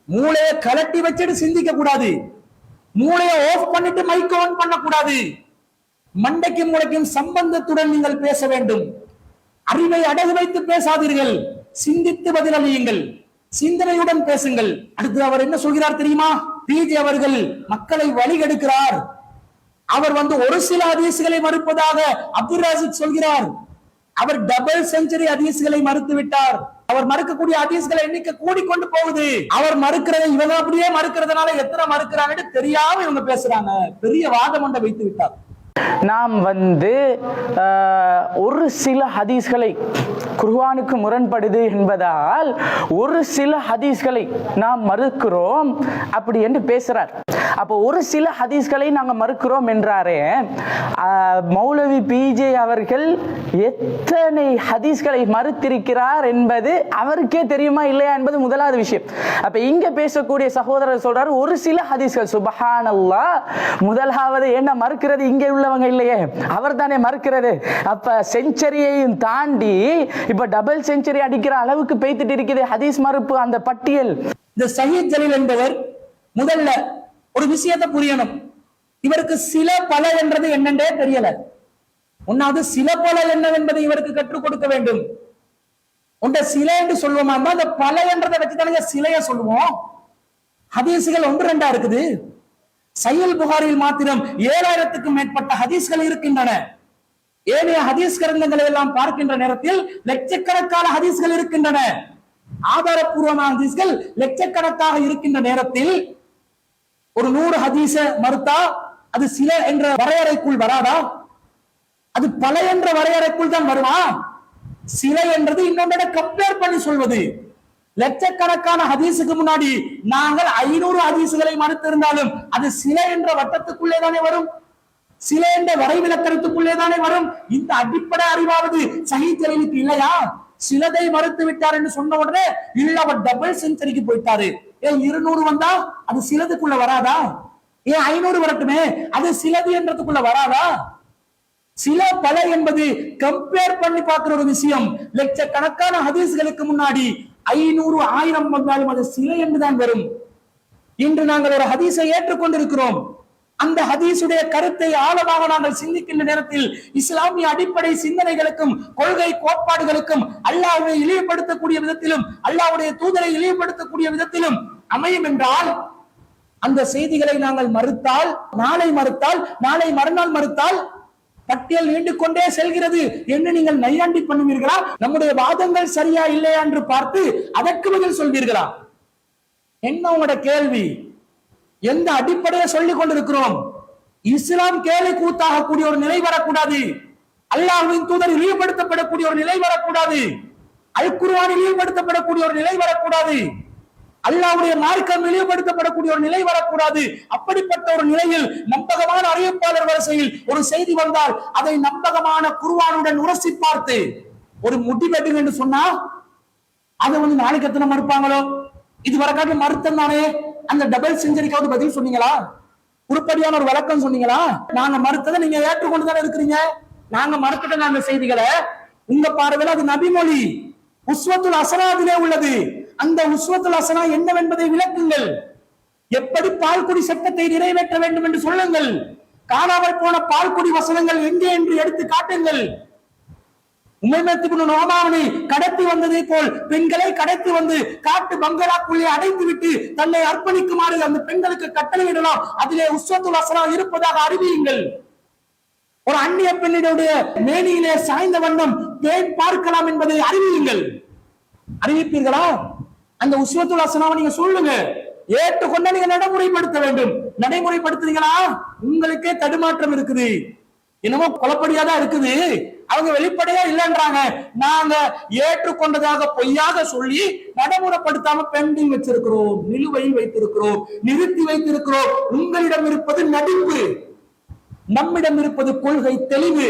மூளையை கலட்டி வச்சுட்டு சிந்திக்க கூடாது. மூளையை ஆஃப் பண்ணிட்டு மைக் ஆன் பண்ண கூடாது. மண்டைக்கும் மூளைக்கும் சம்பந்தத்துடன் நீங்கள் பேச வேண்டும். அறிவை அடகு வைத்து பேசாதீர்கள், சிந்தித்து பதிலளியுங்கள், சிந்தனையுடன் பேசுங்கள். அடுத்து அவர் என்ன சொல்கிறார் தெரியுமா? பிஜே அவர்கள் மக்களை வழிகெடுக்கிறார். அவர் ஒரு சில ஹதீஸ்களை மறுப்பதாக அப்துல் ராசிக் சொல்கிறார். அவர் டபுள் செஞ்சுரி ஹதீஸ்களை மறுத்து விட்டார். அவர் மறுக்கக்கூடிய ஹதீஸ்களை எண்ணிக்கை கூடிக்கொண்டு போகுது. அவர் மறுக்கிறதை இவங்க அப்படியே மறுக்கிறதுனால எத்தனை மறுக்கிறாங்கன்னு தெரியாம இவங்க பேசுறாங்க. பெரிய வாதம் ஒன்றை வைத்து விட்டார். நாம் ஒரு சில ஹதீஸ்களை குர்ஆனுக்கு முரண்படுது என்பதால் ஒரு சில ஹதீஸ்களை நாம் மறுக்கிறோம் அப்படி என்று பேசுறார். அப்போ ஒரு சில ஹதீஸ்களை நாங்கள் மறுக்கிறோம் என்றாரே, மௌலவி பிஜே அவர்கள் எத்தனை ஹதீஸ்களை மறுத்திருக்கிறார் என்பது அவருக்கே தெரியுமா இல்லையா என்பது முதலாவது விஷயம். அப்ப இங்க பேசக்கூடிய சகோதரர் சொல்றாரு ஒரு சில ஹதீஸ்கள். சுப்ஹானல்லாஹ், முதலாவது என்ன மறுக்கிறது இங்கே உள்ளவங்க இல்லையே, அவர் தானே மறுக்கிறது. அப்ப செஞ்சுரியையும் தாண்டி இப்ப டபுள் செஞ்சுரி அடிக்கிற அளவுக்கு பேய்த்துட்டு இருக்குது ஹதீஸ் மறுப்பு அந்த பட்டியல். இந்த சயீத் ஜலீல் என்பவர் முதல்ல ஒரு விஷயத்தை புரியணும். இவருக்கு சில பல என்றது என்னன்றே தெரியல. ஒன்னாவது சில பல என்னவென்பதை இவருக்கு கற்றுக் கொடுக்க வேண்டும். ஒன்றை சிலை என்று சொல்லுவோமா, அந்த பல என்றதை வச்சுதானுங்க சிலைய சொல்லுவோம். ஹதீஸ்கள் 1-2 இருக்குது. சஹீஹ் புகாரியில் மாத்திரம் 7000க்கும் மேற்பட்ட ஹதீஸ்கள் இருக்கின்றன. ஏனைய ஹதீஸ் கிரந்தங்களை எல்லாம் பார்க்கின்ற நேரத்தில் லட்சக்கணக்கான ஹதீஸ்கள் இருக்கின்றன. ஆதாரப்பூர்வமான ஹதீஸ்கள் லட்சக்கணக்காக இருக்கின்ற நேரத்தில் ஒரு 100 ஹதீஸ மறுத்தா அது சில என்ற வரையறைக்குள் வராதா? அது பல என்ற வரையறைக்குள் தான் வருமா? சிலை என்றது இன்னொன்றை கம்பேர் பண்ணி சொல்வது. லட்சக்கணக்கான ஹதீஸுக்கு முன்னாடி நாங்கள் 500 ஹதீஸுகளை மறுத்திருந்தாலும் அது சிலை என்ற வட்டத்துக்குள்ளே தானே வரும், சிலை என்ற வரைவிலக்கணத்துக்குள்ளே தானே வரும். இந்த அடிப்படை அறிவாவது சஹீஹ் ஜலீலுக்கு இல்லையா? சிலதை மறுத்து விட்டார் என்று சொன்ன உடனே இல்ல அவர் டபுள் செஞ்சுரிக்கு போயிட்டாரு. ஏன் 200 வந்தா அது சிலதுக்குள்ள வராதா? ஏன் 500 வரட்டுமே, அது சிலது என்றதுக்குள்ள வராதா? சில பல என்பது கம்பேர் பண்ணி பார்க்கிற ஒரு விஷயம். லட்சக்கணக்கான ஹதீஸ்களுக்கு முன்னாடி 500 1000 வந்தாலும் அது சிலை என்றுதான் வரும். இன்று நாங்கள் ஒரு ஹதீஸை ஏற்றுக்கொண்டிருக்கிறோம். அந்த ஹதீஸுடைய கருத்தை ஆழமாக நாங்கள் சிந்திக்கின்ற நேரத்தில் இஸ்லாமிய அடிப்படை சிந்தனைகளுக்கும் கொள்கை கோட்பாடுகளுக்கும் அல்லாஹ்வை இழிவுபடுத்தக்கூடிய விதத்திலும் அல்லாஹ்வுடைய தூதரை இழிவுபடுத்தக்கூடிய விதத்திலும் அமையும் என்றால் அந்த செய்திகளை நாங்கள் மறுத்தால், நாளை மறுநாள் மறுத்தால் பட்டியல் நீண்டு கொண்டே செல்கிறது என்று நீங்கள் நையாண்டி பண்ணுவீர்களா? நம்முடைய வாதங்கள் சரியா இல்லையா என்று பார்த்து அதற்கு பதில் சொல்வீர்களா? என்ன உங்களோட கேள்வி? எந்த அடிப்படையை சொல்லிக் கொண்டிருக்கிறோம்? இஸ்லாம் கேலி கூத்தாகக்கூடிய ஒரு நிலை வரக்கூடாது. அல்லாஹ்வின் தூதர் இழிவுபடுத்தப்படக்கூடிய ஒரு நிலை வரக்கூடாது. அல் குர்ஆன் இழிவுபடுத்தப்படக்கூடிய ஒரு நிலை வரக்கூடாது. அல்லாஹ்வுடைய மார்க்கம் இழிவுபடுத்தப்படக்கூடிய ஒரு நிலை வரக்கூடாது. அப்படிப்பட்ட ஒரு நிலையில் நம்பகமான அறிவிப்பாளர் வரிசையில் ஒரு செய்தி வந்தால் அதை நம்பகமான குர்ஆனுடன் உரசி பார்த்து ஒரு முடிவெடுங்க என்று சொன்னா அதை நாளைக்கு எத்தனை மறுப்பாங்களோ? இது வரக்காட்டு மறுத்தம் தானே. அந்த டபுள் செஞ்சுரிக்காவது பதில் சொன்னீங்களா? உருப்படியான ஒரு விளக்கம் சொன்னீங்களா? நாங்க மறுத்ததை நீங்க ஏற்றுக்கொண்டு தானே இருக்கிறீங்க. நாங்க மறுத்துட்டோம் அந்த செய்திகளை. உங்க பார்வையில் அது நபிமொழி உஸ்வத்துல் ஹஸனாவிலே உள்ளது. அந்த உஸ்வத்துல் ஹஸனா என்னவென்பதை விளக்குங்கள். எப்படி பால்குடி சட்டத்தை நிறைவேற்ற வேண்டும் என்று சொல்லுங்கள். காணாமல் போன பால்குடி வசனங்கள் எங்கே என்று எடுத்து காட்டுங்கள். உமைமத்துக்கு கடத்தி வந்ததை போல் பெண்களை கடத்தி வந்து காட்டு பங்களாக்குள்ளே அடைத்து விட்டு தன்னை அர்ப்பணிக்குமாறு அந்த பெண்களுக்கு கட்டளையிடலாம். அதிலே உஸ்வத்துல் ஹஸனா இருப்பதாக அறிவியுங்கள். ஒரு அந்நிய பெண்ணினுடைய மேனியிலே சாய்ந்த வண்ணம் பேன் பார்க்கலாம் என்பதை அறிவியுங்கள். அறிவிப்பீர்களா? அந்த உஸ்வத்துல் ஹஸனாவை நீங்க சொல்லுங்க. ஏற்றுக்கொண்ட நீங்க நடைமுறைப்படுத்த வேண்டும். நடைமுறைப்படுத்துறீங்களா? உங்களுக்கே தடுமாற்றம் இருக்குது. என்னமோ குழப்படியாதான் இருக்குது. அவங்க வெளிப்படையா இல்லைன்றாங்க. நாங்க ஏற்றுக்கொண்டதாக பொய்யாக சொல்லி நடைமுறைப்படுத்தாம பெண்டிங் வச்சிருக்கிறோம், நிலுவையில் வைத்திருக்கிறோம், நிறுத்தி வைத்திருக்கிறோம். உங்களிடம் இருப்பது நடிப்பு, நம்மிடம் இருப்பது கொள்கை தெளிவு.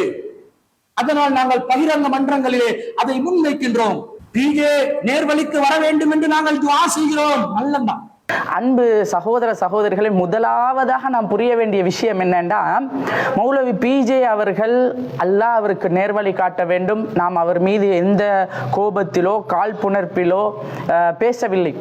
அதனால் நாங்கள் பகிரங்க மன்றங்களிலே அதை முன்வைக்கின்றோம். பிஜே நேர்வழிக்கு வர வேண்டும் என்று நாங்கள் துஆ செய்கிறோம். நல்லதான். அன்பு சகோதர சகோதரிகளை, முதலாவதாக நாம் புரிய வேண்டிய விஷயம் என்னன்னா, மௌலவி பிஜே அவர்கள் அல்லாஹ் அவருக்கு நேர்வழி காட்ட வேண்டும். நாம் அவர் மீது எந்த கோபத்திலோ காழ்ப்புணர்ப்பிலோ பேசவில்லை.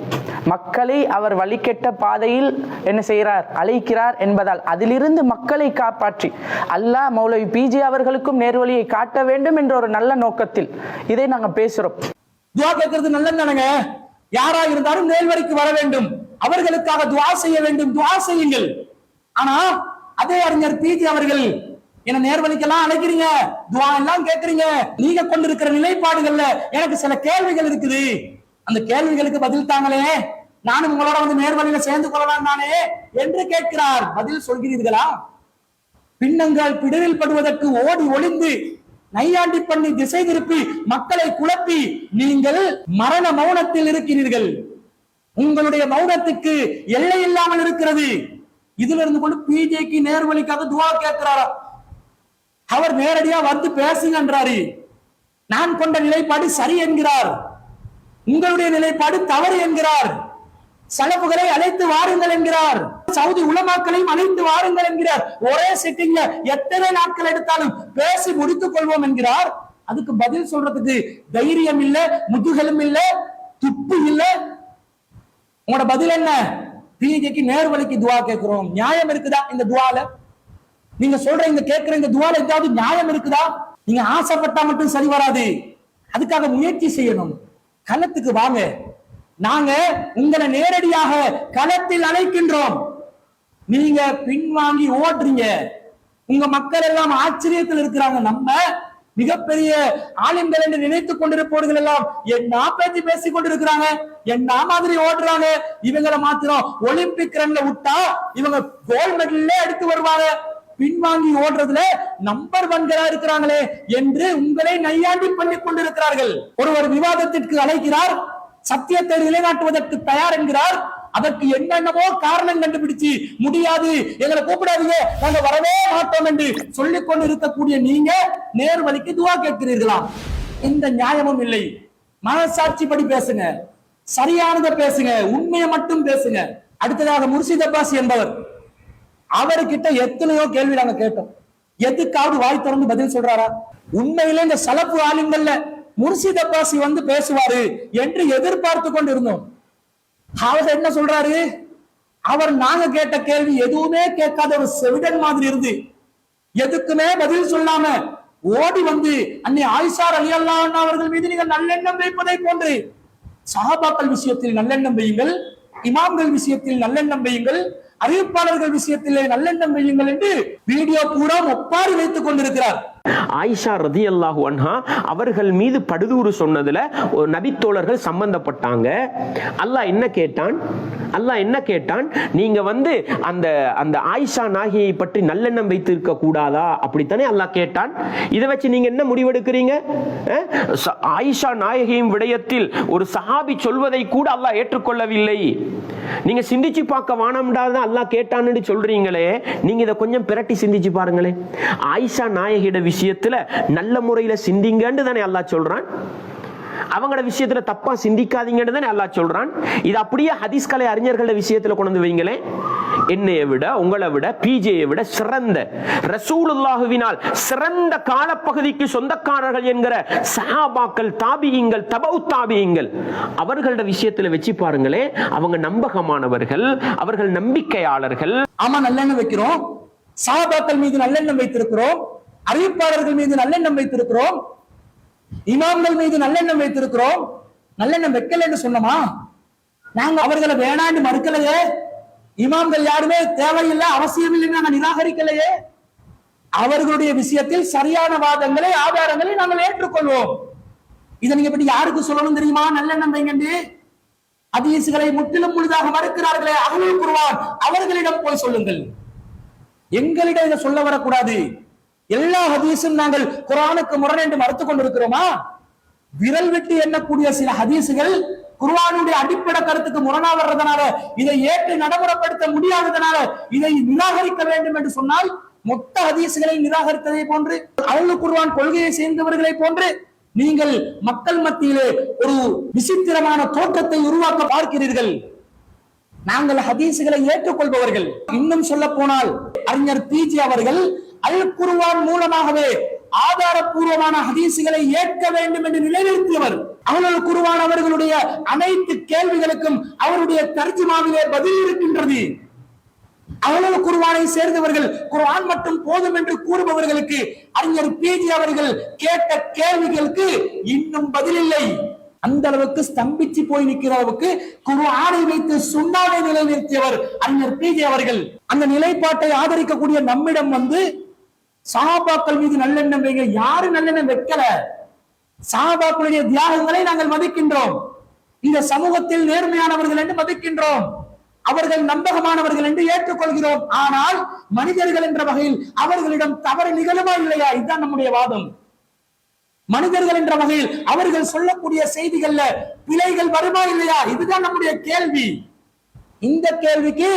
மக்களை அவர் வழிகெட்ட பாதையில் என்ன செய்கிறார், அழைக்கிறார் என்பதால் அதிலிருந்து மக்களை காப்பாற்றி அல்லாஹ் மௌலவி பிஜே அவர்களுக்கும் நேர்வழியை காட்ட வேண்டும் என்ற ஒரு நல்ல நோக்கத்தில் இதை நாங்கள் பேசுறோம். துஆ கேட்கறது நல்லதுதானங்க. யாரா இருந்தாலும் நேர்வழிக்கு வர வேண்டும், அவர்களுக்காக துஆ செய்ய வேண்டும், துஆ செய்யுங்கள். ஆனா அதே அறிஞர் பிஜே அவர்கள் என்ன நேர்வழிக்கெல்லாம் அழைக்கிறீங்க, துஆ எல்லாம் கேட்கறீங்க, நீங்க கொண்டிருக்கிற நிலைப்பாடுகள்ல எனக்கு சில கேள்விகள் இருக்குது, அந்த கேள்விகளுக்கு பதில் தாங்களே, நானும் உங்களோட வந்து நேர்வழியில சேர்ந்து கொள்ளலாம் தானே என்று கேட்கிறார். பதில் சொல்கிறீர்களா? பின்னங்கள் பிடிவில் படுவதற்கு ஓடி ஒளிந்து நையாண்டி பண்ணி திசை திருப்பி மக்களை குழப்பி நீங்கள் மரண மௌனத்தில் இருக்கிறீர்கள். உங்களுடைய மௌனத்துக்கு எல்லை இல்லாமல் இருக்கிறது. இதுல இருந்து கொண்டு பிஜேக்கு நேர்வழிக்காக துஆ கேட்கிறாரா? அவர் நேரடியா வந்து பேசுங்கன்றாரு. நான் கொண்ட நிலைப்பாடு சரி என்கிறார், உங்களுடைய நிலைப்பாடு தவறு என்கிறார். சலப்புகளை அழைத்து வாருங்கள் என்கிறார், சவுதி உலமாக்களையும் அழைத்து வாருங்கள் என்கிறார். ஒரே சிட்டிங்ல எத்தனை நாட்கள் எடுத்தாலும் பேசி முடித்துக் கொள்வோம் என்கிறார். அதுக்கு பதில் சொல்றதுக்கு தைரியம் இல்ல, முதுகெலும் இல்ல, துப்பு இல்ல. உங்களோட பதில் என்ன? பிஜேக்கு நேர்வழிக்கு துஆ கேட்கிறோம். நியாயம் இருக்குதா இந்த துஆல? நீங்க சொல்ற இந்த கேட்கிற இந்த துஆல ஏதாவது நியாயம் இருக்குதா? நீங்க ஆசைப்பட்டா மட்டும் சரி வராது, அதுக்காக முயற்சி செய்யணும். களத்துக்கு வாங்க, நாங்க உங்களை நேரடியாக களத்தில் அழைக்கின்றோம். நீங்க பின்வாங்கி ஓடுறீங்க. உங்க மக்கள் எல்லாம் ஆச்சரியத்தில் இருக்கிறாங்க. நம்ம மிகப்பெரிய ஆளுங்கள் என்று நினைத்துக் கொண்டிருப்பவர்கள் எல்லாம் என்ன பேச்சு பேசிக் கொண்டிருக்கிறாங்க, என்ன மாதிரி ஓடுறாங்க. இவங்களை மாத்திரம் ஒலிம்பிக் ரன்ல விட்டா இவங்க கோல்ட் மெடல்ல எடுத்து வருவாங்க, பின்வாங்கி ஓடுறதுல நம்பர் 1 இருக்கிறாங்களே என்று உங்களை நையாண்டி பண்ணி கொண்டிருக்கிறார்கள். ஒருவர் விவாதத்திற்கு அழைக்கிறார், சத்தியத்தை நிலைநாட்டுவதற்கு தயார் என்கிறார். அதற்கு என்னென்னவோ காரணம் கண்டுபிடிச்சு முடியாது, எங்களை கூப்பிடாதீங்க, நாங்க வரவே மாட்டோம் என்று சொல்லிக் கொண்டு இருக்கக்கூடிய நீங்க நேர்வழிக்கு துஆ கேட்கிறீர்களா? எந்த நியாயமும் இல்லை. மனசாட்சிப்படி பேசுங்க, சரியானதை பேசுங்க, உண்மையை மட்டும் பேசுங்க. அடுத்ததாக முர்ஷித் அப்பாஸ் என்பவர், அவர்கிட்ட எத்தனையோ கேள்வி நாங்க கேட்டோம். எதுக்காவது வாய் திறந்து பதில் சொல்றாரா? உண்மையிலே இந்த சலப்பு ஆளுங்கள்ல முர்ஷித் அப்பாசி வந்து பேசுவாரு என்று எதிர்பார்த்து கொண்டு இருந்தோம். அவர் என்ன சொல்றாரு? அவர் நாங்க கேட்ட கேள்வி எதுவுமே கேட்காத ஒரு செவிடன் மாதிரி இருந்து எதுக்குமே பதில் சொல்லாம ஓடி வந்து அன்னை ஆயிஷா ரலியல்லாஹு அன்ஹா அவர்கள் மீது நீங்கள் நல்லெண்ணம் வைப்பதை போன்று சஹாபாக்கள் விஷயத்தில் நல்லெண்ணம் வையுங்கள், இமாம்கள் விஷயத்தில் நல்லெண்ணம் வையுங்கள், அறிவிப்பாளர்கள் விஷயத்திலே நல்லெண்ணம் வையுங்கள் என்று வீடியோ பூரா ஒப்பாரி வைத்துக் கொண்டிருக்கிறார். ஆயிஷா ரலியல்லாஹு அன்ஹா அவர்கள் மீது படுதூறு சொன்னதுல நபித்தோழர்கள் சம்பந்தப்பட்டாங்க. அல்லாஹ் என்ன கேட்டான்? நீங்க வந்து அந்த அந்த ஆயிஷா நாயகியை பற்றி நல்லெண்ணம் வைத்திருக்க கூடாதா? அப்படித்தானே அல்லாஹ் கேட்டான். இதை வச்சு நீங்க என்ன முடிவெடுக்கிறீங்க? ஆயிஷா நாயகியின் விடயத்தில் ஒரு சஹாபி சொல்வதை கூட அல்லாஹ் ஏற்றுக்கொள்ளவில்லை. நீங்க சிந்திச்சு பார்க்க வானம்டாதான் அல்லாஹ் கேட்டான்னு சொல்றீங்களே, நீங்க இதை கொஞ்சம் பிரட்டி சிந்திச்சு பாருங்களேன். ஆயிஷா நாயகியோட விஷயத்துல நல்ல முறையில சிந்திங்கன்னு தானே அல்லாஹ் சொல்றான். அவங்களோட விஷயத்துல தப்பா சிந்திக்காதீங்கன்னு தானே அல்லாஹ் சொல்றான். இது அப்படியே ஹதீஸ் கலை அறிஞர்களோட விஷயத்துல கொண்டு வந்து வைங்களேன். என்னைய விட, உங்களை விட, பிஜேயை விட சிறந்த ரசூலுல்லாஹுவினால் சிறந்த காலப்பகுதிக்கு சொந்தக்காரர்கள் என்கிற சஹாபாக்கள், தாபியீங்கள், தபவு தாபியீங்கள், அவர்களோட விஷயத்துல வச்சு பாருங்களேன். அவங்க நம்பகமானவர்கள், அவர்கள் நம்பிக்கையாளர்கள். ஆமா, நல்லெண்ணம் வைக்கிறோம், சஹாபாக்கள் மீது நல்லெண்ணம் வைத்திருக்கிறோம், அறிவிப்பாளர்கள் மீது நல்லெண்ணம் வைத்திருக்கிறோம், இமாம்கள் மீது நல்லெண்ணம் வைத்திருக்கிறோம். நல்லெண்ணம் வைக்கலன்னு சொன்னோமா? நாங்க அவர்களை வேணான்னு மறுக்கலையே. இமாம்கள் யாருமே தேவையில்லை, அவசியம் இல்லைன்னு நாங்க நிராகரிக்கலையே. அவர்களுடைய விஷயத்தில் சரியான வாதங்களை, ஆதாரங்களை நாங்கள் ஏற்றுக்கொள்வோம். இதை நீங்க பற்றி யாருக்கு சொல்லணும் தெரியுமா? நல்லெண்ணம் வைங்கன்னு ஹதீஸ்களை முற்றிலும் முழுதாக மறுக்கிறார்களே அஹ்லுல் குர்ஆன், அவர்களிடம் போய் சொல்லுங்கள். எங்களிடம் இதை சொல்ல வரக்கூடாது. எல்லா ஹதீஸும் நாங்கள் குர்ஆனுக்கு முரண் என்று மறுத்துக் கொண்டிருக்கிறோமா? விரல் விட்டு எண்ணக்கூடிய சில ஹதீசுகள் குர்ஆனுடைய அடிப்படை கருத்துக்கு முரணா வர்றதுனால, இதை ஏற்று நடைமுறைப்படுத்த முடியாததுனால இதை நிராகரிக்க வேண்டும் என்று சொன்னால், மொத்த ஹதீசுகளை நிராகரித்ததை போன்று, அஹ்லுல் குர்ஆன் கொள்கையை சேர்ந்தவர்களை போன்று நீங்கள் மக்கள் மத்தியிலே ஒரு விசித்திரமான தோற்றத்தை உருவாக்க பார்க்கிறீர்கள். நாங்கள் ஹதீசுகளை ஏற்றுக்கொள்பவர்கள். இன்னும் சொல்ல போனால் அறிஞர் பிஜி அவர்கள் அல் குர்ஆன் மூலமாகவே ஆதாரப்பூர்வமான ஹதீசுகளை ஏற்க வேண்டும் என்று நிலைநிறுத்தியவர். அல் குர்ஆன் அவர்களுடைய அனைத்து கேள்விகளுக்கும் அவருடைய தர்ஜுமாவிலே பதில் இருக்கின்றது. அல் குர்ஆனை சேர்ந்தவர்கள் குர்ஆன் மட்டும் போதும் என்று கூறுபவர்களுக்கு அறிஞர் பிஜி அவர்கள் கேட்ட கேள்விகளுக்கு இன்னும் பதில் இல்லை. அந்த அளவுக்கு ஸ்தம்பிச்சு போய் நிற்கிற அளவுக்கு குர்ஆனை வைத்து சுன்னாவை நிலைநிறுத்தியவர் அறிஞர் பிஜி அவர்கள். அந்த நிலைப்பாட்டை ஆதரிக்கக்கூடிய நம்மிடம் சஹாபாக்கள் மீது நல்லெண்ணம் வைங்க. யாரு நல்லெண்ணம் வைக்கல? சஹாபாக்களுடைய தியாகங்களை நாங்கள் மதிக்கின்றோம். இந்த சமூகத்தில் நேர்மையானவர்கள் என்று மதிக்கின்றோம். அவர்கள் நம்பகமானவர்கள் என்று ஏற்றுக்கொள்கிறோம். ஆனால் மனிதர்கள் என்ற வகையில் அவர்களிடம் தவறு நிகழுமா இல்லையா? இதுதான் நம்முடைய வாதம். மனிதர்கள் என்ற வகையில் அவர்கள் சொல்லக்கூடிய செய்திகள்ல பிழைகள் வருமா இல்லையா? இதுதான் நம்முடைய கேள்வி. இந்த கேள்விக்கு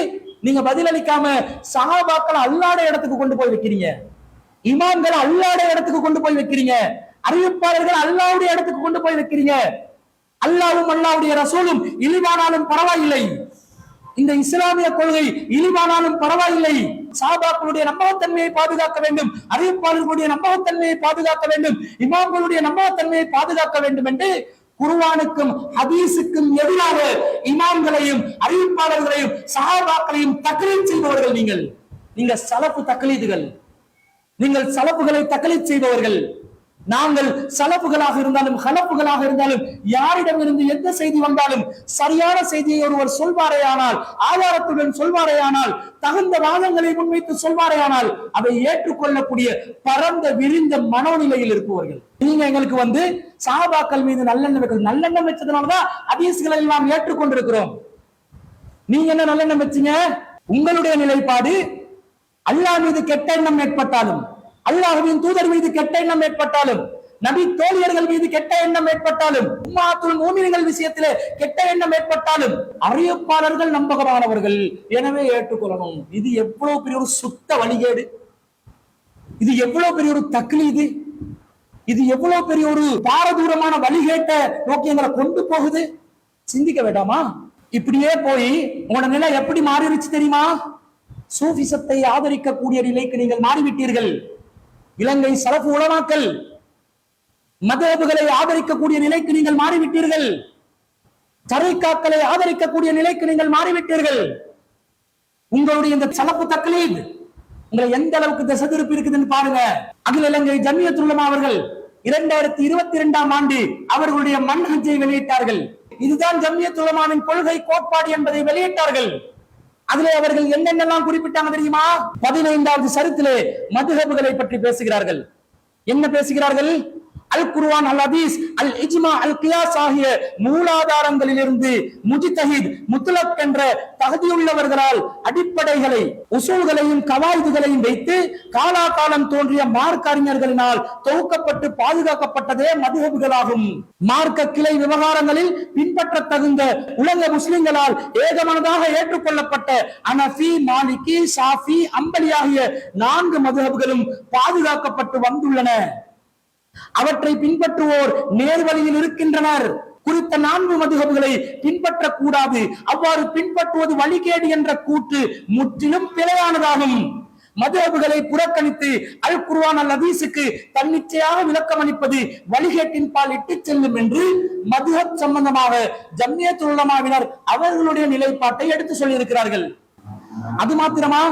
நீங்க பதிலளிக்காம சஹாபாக்களை அல்லாஹ்வுடைய இடத்துக்கு கொண்டு போய் வைக்கிறீங்க, இமாம்களை அல்லாஹ்வுடைய இடத்துக்கு கொண்டு போய் வைக்கிறீங்க, அறிவிப்பாளர்கள் அல்லாஹ்வுடைய இடத்துக்கு கொண்டு போய் வைக்கிறீங்க. அல்லாஹ்வும் அல்லாஹ்வுடைய ரசூலும் இழிவானாலும் பரவாயில்லை, இந்த இஸ்லாமிய கொள்கை இழிவானாலும் பரவாயில்லை, சஹாபாக்களுடைய நம்பகத்தன்மையை பாதுகாக்க வேண்டும், அறிவிப்பாளர்களுடைய நம்பகத்தன்மையை பாதுகாக்க வேண்டும், இமாம்களுடைய நம்பகத்தன்மையை பாதுகாக்க வேண்டும் என்று குர்ஆனுக்கும் ஹதீஸுக்கும் எதிராக இமாம்களையும் அறிவிப்பாளர்களையும் சஹாபாக்களையும் தக்லீத் செய்பவர்கள் நீங்கள் சலப்பு தக்லீதுகள், நீங்கள் சலப்புகளை தக்லீத் செய்பவர்கள். நாங்கள் சலப்புகளாக இருந்தாலும் ஹலப்புகளாக இருந்தாலும் யாரிடம் இருந்து எந்த செய்தி வந்தாலும் சரியான செய்தியை ஒருவர் சொல்வாரேயானால், ஆதாரத்துடன் சொல்வாரேயானால், தகுந்த வாதங்களை முன்வைத்து சொல்வாரேயானால் அதை ஏற்றுக்கொள்ளக்கூடிய பரந்த விரிந்த மனோநிலையில் இருப்பவர்கள். நீங்க எங்களுக்கு சஹாபாக்கள் மீது நல்லெண்ணம் வச்சதுனாலதான் ஹதீஸ்களை எல்லாம் ஏற்றுக்கொண்டிருக்கிறோம். நீங்க என்ன நல்லெண்ணம் வச்சீங்க? உங்களுடைய நிலைப்பாடு அல்லாஹ் மீது கெட்ட எண்ணம் ஏற்பட்டாலும், அல்லாஹ்வின் தூதர் மீது கெட்ட எண்ணம் ஏற்பட்டாலும், நபி தோழியர்கள் மீது கெட்ட எண்ணம் ஏற்பட்டாலும், உம்மத்துல் முஃமினீன்கள் விஷயத்திலே கெட்ட எண்ணம் ஏற்பட்டாலும் அறிவிப்பாளர்கள் நம்பகமானவர்கள் எனவே ஏற்றுக்கொள்ளணும். இது எவ்வளவு பெரிய ஒரு சுத்த வழிகேடு, இது எவ்வளவு பெரிய ஒரு தக்லீது, இது எவ்வளவு பெரிய ஒரு பாரதூரமான வழிகேட்ட நோக்கி எங்களை கொண்டு போகுது. சிந்திக்க வேண்டாமா? இப்படியே போய் உங்களோட நிலை எப்படி மாறிடுச்சு தெரியுமா? சூஃபிசத்தை ஆதரிக்கக்கூடிய நிலைக்கு நீங்கள் மாறிவிட்டீர்கள். இலங்கை சலஃபு உலமாக்கள் மதஹபுகளை ஆதரிக்கக்கூடிய நிலைக்கு நீங்கள் மாறிவிட்டீர்கள். தரீகாக்களை ஆதரிக்கக்கூடிய நிலைக்கு நீங்கள் மாறிவிட்டீர்கள். உங்களுடைய இந்த சலஃபு தக்லீத் உங்களை எந்த அளவுக்கு திசை திருப்பி இருக்குதுன்னு பாருங்க. அகில இலங்கை ஜம்மியத்துல் உலமா அவர்கள் 2022ஆம் ஆண்டு அவர்களுடைய மன்ஹஜை வெளியிட்டார்கள். இதுதான் ஜம்மியத்துல் உலமாவின் கொள்கை கோட்பாடு என்பதை வெளியிட்டார்கள். அதிலே அவர்கள் என்னென்னலாம் குறிப்பிட்டாங்க தெரியுமா? 15வது சரித்திலே மதுஹபுகளை பற்றி பேசுகிறார்கள். என்ன பேசுகிறார்கள்? அல் குர்ஆன், அல் ஹதீஸ், அல் இஜ்மா, அல் கியாஸ் ஆகிய மூலாதாரங்களிலிருந்து முஜ்தஹித், முத்லக் என்ற தகுதியுள்ளவர்களால் அடிப்படைகளை, உசூல்களையும் கவாயிதுகளையும் வைத்து காலாகாலம் தோன்றிய மார்க்க அறிஞர்களினால் தொகுக்கப்பட்டு பாதுகாக்கப்பட்டதே மதுஹபுகளாகும். மார்க்க கிளை விவகாரங்களில் பின்பற்ற தகுந்த உலக முஸ்லிம்களால் ஏகமனதாக ஏற்றுக்கொள்ளப்பட்ட அனஃபி, மாலிகி, ஷாஃபி, அம்பலி ஆகிய 4 மதுஹபுகளும் பாதுகாக்கப்பட்டு வந்துள்ளன. அவற்றை பின்பற்றுவோர் நேர்வழியில் இருக்கின்றனர். குறித்த 4 மதுஹபுகளை பின்பற்றக்கூடாது, அவ்வாறு பின்பற்றுவது வழிகேடு என்ற கூற்று முற்றிலும் பிழையானதாகும். மதுஹபுகளை புறக்கணித்து அல் குர்ஆன், அல் ஹதீஸுக்கு தன்னிச்சையாக விளக்கம் அளிப்பது வழிகேட்டின் பால் இட்டுச் செல்லும் என்று மதுஹப் சம்பந்தமாக ஜம்மியத்துல் உலமாவினர் அவர்களுடைய நிலைப்பாட்டை எடுத்து சொல்லி இருக்கிறார்கள். அது மாத்திரமா?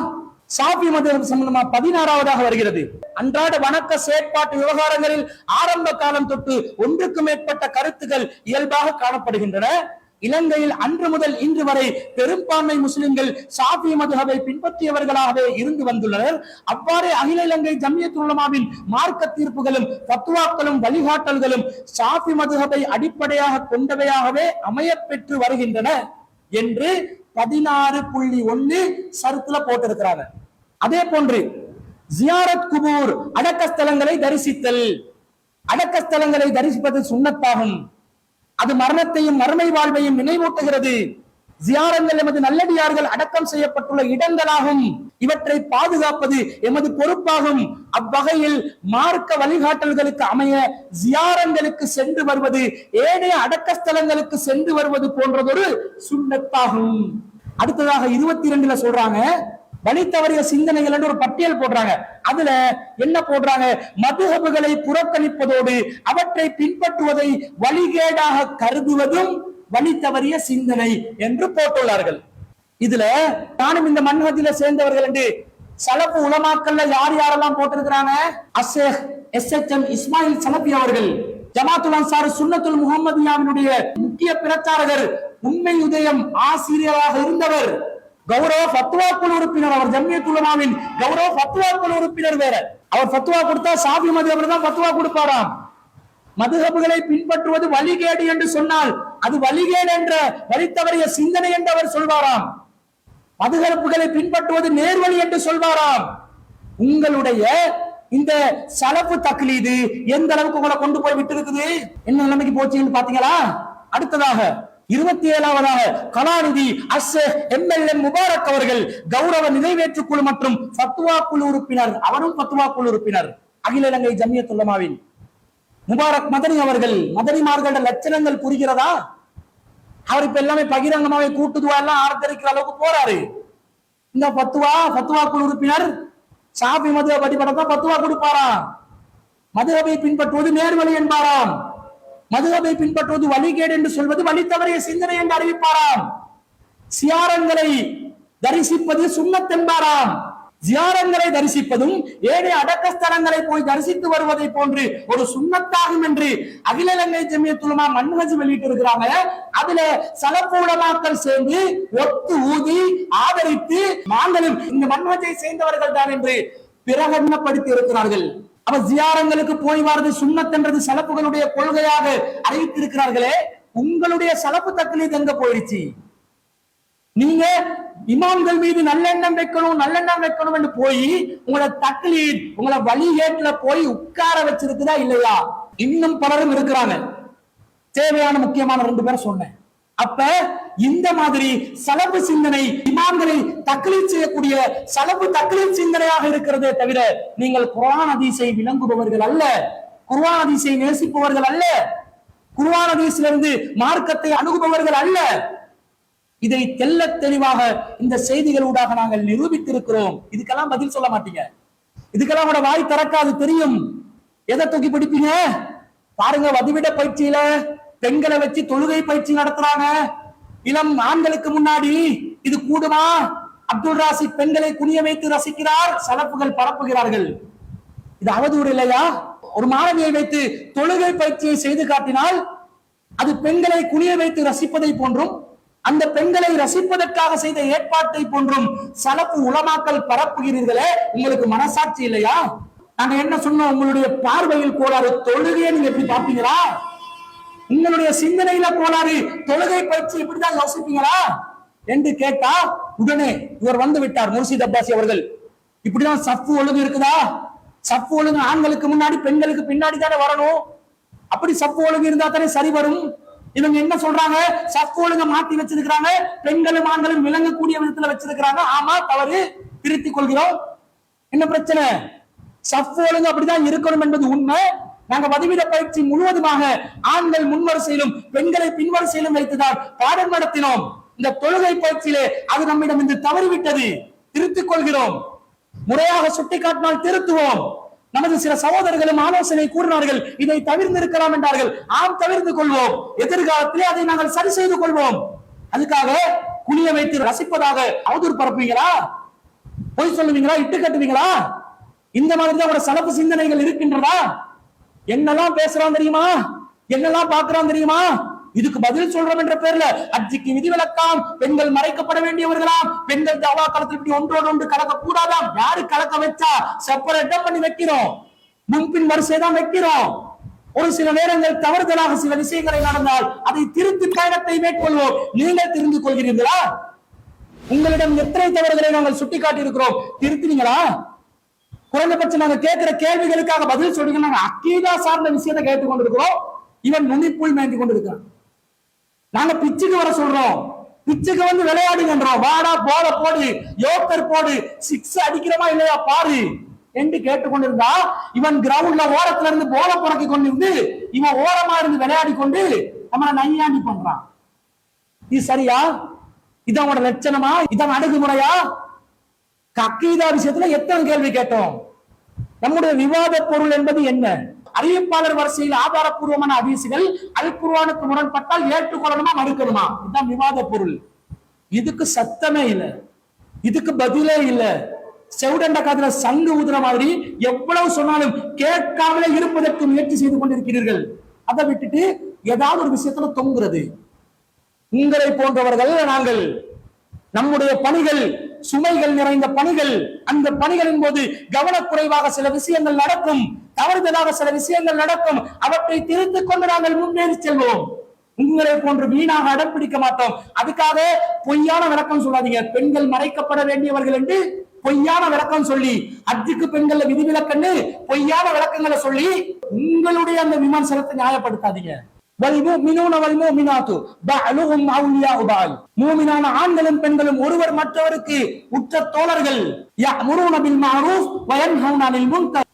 ஷாஃபி மதுஹப் சம்பந்தமா 16வதாக வருகிறது. அன்றாட வணக்க செயற்பாட்டு விவகாரங்களில் ஆரம்ப காலம் தொட்டு ஒன்றுக்கு மேற்பட்ட கருத்துக்கள் இயல்பாக காணப்படுகின்றன. இலங்கையில் அன்று முதல் இன்று வரை பெரும்பான்மை முஸ்லிம்கள் ஷாஃபி மதுஹபை பின்பற்றியவர்களாகவே இருந்து வந்துள்ளனர். அவ்வாறே அகில இலங்கை ஜம்மியத்துல் உலமாவின் மார்க்க தீர்ப்புகளும் ஃபத்வாக்களும் வழிகாட்டல்களும் ஷாஃபி மதுஹபை அடிப்படையாக கொண்டவையாகவே அமையப்பெற்று வருகின்றன என்று 16.1 சருத்துல போட்டிருக்கிறாங்க. அதே போன்று ஜியாரத் குபூர், அடக்கஸ்தலங்களை தரிசித்தல், அடக்கஸ்தலங்களை தரிசிப்பது சுன்னத்தாகும். அது மரணத்தையும் மறுமை வாழ்வையும் நினைவூட்டுகிறது. ஜியாரங்கள் எமது நல்லடியார்கள் அடக்கம் செய்யப்பட்டுள்ள இடங்களாகும். இவற்றை பாதுகாப்பது எமது பொறுப்பாகும். அவ்வகையில் மார்க்க வழிகாட்டல்களுக்கு அமைய ஜியாரங்களுக்கு சென்று வருவது ஏனைய அடக்கஸ்தலங்களுக்கு சென்று வருவது போன்றதொரு சுன்னத்தாகும். அடுத்ததாக 22 சொல்றாங்க, வழி தவறிய சிந்தனைகள் என்று ஒரு பட்டியல் போடுறாங்க. அதுல என்ன போடுறாங்க? மதுஹபுகளை புறக்கணிப்பதோடு அவற்றை பின்பற்றுவதை வழிகேடாக கருதுவதும் வழி தவறிய சிந்தனை என்று போட்டுள்ளார்கள். இதுல நானும் இந்த மன்ஹஜில சேர்ந்தவர்கள் என்று சலஃபு உலமாக்கள்ல யார் யாரெல்லாம் போட்டிருக்கிறாங்க? அஷேக் SHM இஸ்மாயில் சலஃபி அவர்கள், ஜமாத்துல் அன்சார் சுன்னத்துல் முஹம்மதியாவினுடைய முக்கிய பிரச்சாரகர், உண்மை உதயம் ஆசிரியராக இருந்தவர், கௌரவ ஃபத்வா குழு உறுப்பினர். அவர் ஜம்மியத் உலமாவின் கௌரவ ஃபத்வா குழு உறுப்பினர் வேற. அவர் ஃபத்வா கொடுத்தா ஷாஃபி மதுஹப் தான் ஃபத்வா கொடுப்பாராம். மதுஹபுகளை பின்பற்றுவது வழிகேடு என்று சொன்னால் அது வழிகேடு என்ற வழி தவறிய சிந்தனை என்று அவர் சொல்வாராம். மதுஹபுகளை பின்பற்றுவது நேர்வழி என்று சொல்வாராம். உங்களுடைய இந்த சலஃபு தக்லீது எந்த அளவுக்கு உங்களை கொண்டு போய் விட்டு இருக்குது, என்ன நிலைமைக்கு போச்சுன்னு பாத்தீங்களா? அடுத்ததாக 27வதாக கலாநிதி அஷேக் MLM முபாரக் அவர்கள், கௌரவ நிறைவேற்று குழு மற்றும் ஃபத்வா குழு உறுப்பினர். அவரும் ஃபத்வா குழு உறுப்பினர், அகில இலங்கை ஜம்மியத் உலமாவின். முபாரக் மதனி அவர்கள், மதனிமார்களோட லட்சணங்கள் புரிகிறதா? அவர் இப்ப எல்லாமே பகிரங்கமாவே கூட்டுதுவா எல்லாம் ஆர்த்தரிக்கிற அளவுக்கு போறாரு. இந்த ஃபத்வா குழு உறுப்பினர் ஷாஃபி மதுஹப் அடிப்படைதான் ஃபத்வா கொடுப்பாராம். மதுஹபை பின்பற்றுவது நேர்வழி என்பாராம். மதுஹபை பின்பற்றுவது வழிகேடு என்று சொல்வது வழி தவறிய சிந்தனை என்று அறிவிப்பாராம். சியாரங்களை தரிசிப்பது சுன்னத் என்பாராம். ஜியாரங்களை தரிசிப்பதும் ஏனைய அடக்க ஸ்தலங்களை போய் தரிசித்து வருவதை போன்று ஒரு சுன்னத்தாகும் என்று அகில இலங்கை ஜம்மியத் உலமா மன்ஹஜ் வெளியிட்டு இருக்கிறாங்க. அதுல சலஃபு உலமாக்கள் சேர்ந்து ஒத்து ஊதி ஆதரித்து நாங்களும் இந்த மன்ஹஜை சேர்ந்தவர்கள் தான் என்று பிரகடனப்படுத்தி இருக்கிறார்கள். அப்ப ஜியாரங்களுக்கு போய் வரது சுன்னத் என்றது சலஃபுகளுடைய கொள்கையாக அறிவித்திருக்கிறார்களே, உங்களுடைய சலஃபு தக்லீத் எங்க போயிடுச்சு? நீங்க இமாம்கள் மீது நல்லெண்ணம் வைக்கணும் என்று போய் உங்களை தக்லீத், உங்களை வழிகேட்டுல போய் உட்கார வச்சிருக்குதா இல்லையா? இன்னும் பலரும் இருக்கிறாங்க. தேவையான முக்கியமான 2 பேரை சொன்னேன். அப்ப இந்த மாதிரி சலஃபு சிந்தனை இமாம்களை தக்லீத் செய்யக்கூடிய சலஃபு தக்லீத் சிந்தனையாக இருக்கிறதே தவிர நீங்கள் குர்ஆன் ஹதீஸை விளங்குபவர்கள் அல்ல, குர்ஆன் ஹதீஸை நேசிப்பவர்கள் அல்ல, குர்ஆன் ஹதீஸிலிருந்து மார்க்கத்தை அணுகுபவர்கள் அல்ல. இதை தெல்ல தெளிவாக இந்த செய்திகளூடாக நாங்கள் நிரூபித்திருக்கிறோம். இதுக்கெல்லாம் பதில் சொல்ல மாட்டீங்க, இதுக்கெல்லாம் கூட வாய் திறக்காது, தெரியும். எதை தூக்கி பிடிப்பீங்க பாருங்க. வதிவிட பயிற்சியில பெண்களை வச்சு தொழுகை பயிற்சி நடத்துறாங்க. இளம் ஆண்களுக்கு முன்னாடி இது கூடுமா? அப்துல் ராசிக் பெண்களை குனிய வைத்து ரசிக்கிறார், சலஃபுகள் பரப்புகிறார்கள். இது அவதூறு இல்லையா? ஒரு மாணவியை வைத்து தொழுகை பயிற்சியை செய்து காட்டினால் அது பெண்களை குனிய வைத்து ரசிப்பதை போன்றும் அந்த பெண்களை ரசிப்பதற்காக செய்த ஏற்பாட்டை போன்றும் சலஃபு உலமாக்கள் பரப்புகிறீர்களே, உங்களுக்கு மனசாட்சி இல்லையா? நாங்க என்ன சொன்னோம்? உங்களுடைய பார்வையில் கோளாறு, தொழுகையை நீங்க எப்படி பார்ப்பீங்களா? உங்களுடைய சிந்தனையில கோளாறு, தொழுகை பயிற்சி இப்படிதான் யோசிப்பீங்களா என்று கேட்டா உடனே இவர் வந்து விட்டார் முர்ஷித் அப்பாசி அவர்கள். இப்படிதான் சஃப்பு ஒழுங்கு இருக்குதா? சஃப்பு ஒழுங்கு ஆண்களுக்கு முன்னாடி பெண்களுக்கு பின்னாடி தானே வரணும். அப்படி சஃப்பு ஒழுங்கு இருந்தா தானே சரி வரும். இவங்க என்ன சொல்றாங்க? சஃப்பு ஒழுங்க மாத்தி வச்சிருக்கிறாங்க, பெண்களும் ஆண்களும் விளங்கக்கூடிய விதத்துல வச்சிருக்கிறாங்க. ஆமா, தவறு, திருத்திக் கொள்கிறோம். என்ன பிரச்சனை? சஃப்பு ஒழுங்கு அப்படிதான் இருக்கணும் என்பது உண்மை. நாங்க வதிவிட பயிற்சி முழுவதுமாக ஆண்கள் முன்வரிசையிலும் பெண்களை பின்வரிசையிலும் வைத்துதான் பாடம் நடத்தினோம். இந்த தொழுகை பயிற்சியிலே அது நம்மிடம் இன்று தவறிவிட்டது, திருத்திக் கொள்கிறோம். முறையாக சுட்டிக்காட்டினால் திருத்துவோம். நமது சில சகோதரர்களும் ஆலோசனை கூறினார்கள், இதை தவிர்த்து இருக்கலாம் என்றார்கள். ஆம், தவிர்த்து கொள்வோம். எதிர்காலத்திலே அதை நாங்கள் சரி செய்து கொள்வோம். அதுக்காக குனிய வைத்து ரசிப்பதாக அவதூறு பரப்புவீங்களா? பொய் சொல்லுவீங்களா? இட்டு கட்டுவீங்களா? இந்த மாதிரி தான் ஒரு சலஃபு சிந்தனைகள் இருக்கின்றதா? என்னெல்லாம் பேசுறான் தெரியுமா? என்னெல்லாம் பார்க்கிறான் தெரியுமா? இதுக்கு பதில் சொல்றோம் என்ற பேர்ல ஹஜ்ஜுக்கு விதிவிலக்காம், பெண்கள் மறைக்கப்பட வேண்டியவர்களாம், பெண்கள் தவா காலத்தில் இப்படி ஒன்றோடு ஒன்று கலக்க கூடாதாம். யாரு கலக்க வச்சா செப்பரேட்டா பண்ணி வைக்கிறோம், முன்பின் வரிசை தான் வைக்கிறோம். ஒரு சில நேரங்கள் தவறுதலாக சில விஷயங்களை நடந்தால் அதை திருத்தி பயணத்தை மேற்கொள்வோம். நீங்கள் தெரிந்து கொள்கிறீர்களா? உங்களிடம் எத்தனை தவறுகளை நாங்கள் சுட்டிக்காட்டி இருக்கிறோம், திருத்தினீங்களா? குறைந்தபட்சம் நாங்க கேட்கிற கேள்விகளுக்காக பதில் சொல்றீங்க. நாங்க அக்கீதா சார்ந்த விஷயத்தை கேட்டுக் கொண்டிருக்கிறோம். இவன் நுனிப்புள் மேய்ந்து கொண்டிருக்கிறான். நாங்க பிச்சுக்கு வர சொல்றோம், பிச்சுக்கு வந்து விளையாடுகின்றோம். வாடா, போல போடு, யோக்கர் போடு, 6 அடிக்கிறோமா இல்லையா பாரு என்று கேட்டுக்கொண்டிருந்தா இவன் கிரவுண்ட்ல ஓரத்துல இருந்து போல புறக்கி கொண்டிருந்து இவன் ஓரமா இருந்து விளையாடி கொண்டு நம்மளை நையாண்டி பண்றான். இது சரியா? இதான் உங்களோட லட்சணமா? இதான் அணுகுமுறையா? அக்கீதா விஷயத்துல எத்தனை கேள்வி கேட்டோம்? நம்முடைய விவாத பொருள் என்பது என்ன? அறிவிப்பாளர் வரிசையில் ஆதாரப்பூர்வமான ஹதீசுகள் அல் குர்ஆனுக்கு முரண்பட்டால் ஏற்றுக்கொள்ளணுமா மறுக்கணுமா? இதுதான் விவாத பொருள். இதுக்கு சத்தமே இல்லை, இதுக்கு பதிலே இல்லை. செவுடண்ட காதுல சங்கு ஊதுற மாதிரி எவ்வளவு சொன்னாலும் கேட்காமலே இருப்பதற்கு முயற்சி செய்து கொண்டிருக்கிறீர்கள். அதை விட்டுட்டு ஏதாவது ஒரு விஷயத்துல தொங்குறது. உங்களை போன்றவர்கள் நாங்கள், நம்முடைய பணிகள் சுமைகள் நிறைந்த பணிகள். அந்த பணிகளின் போது கவனக்குறைவாக சில விஷயங்கள் நடக்கும், தவறுதலாக சில விஷயங்கள் நடக்கும். அவற்றை திருத்திக் கொண்டு நாங்கள் முன்னேறி செல்வோம். உங்களை போன்று வீணாக அடம் பிடிக்க மாட்டோம். அதுக்காக பொய்யான விளக்கம் சொல்லாதீங்க. பெண்கள் மறைக்கப்பட வேண்டியவர்கள் என்று பொய்யான விளக்கம் சொல்லி, அஜுக்கு பெண்கள் விதிவிலக்கன்னு பொய்யான விளக்கங்களை சொல்லி உங்களுடைய அந்த விமர்சனத்தை நியாயப்படுத்தாதீங்க. மூமினான ஆண்களும் பெண்களும் ஒருவர் மற்றவருக்கு உற்ற தோழர்கள்.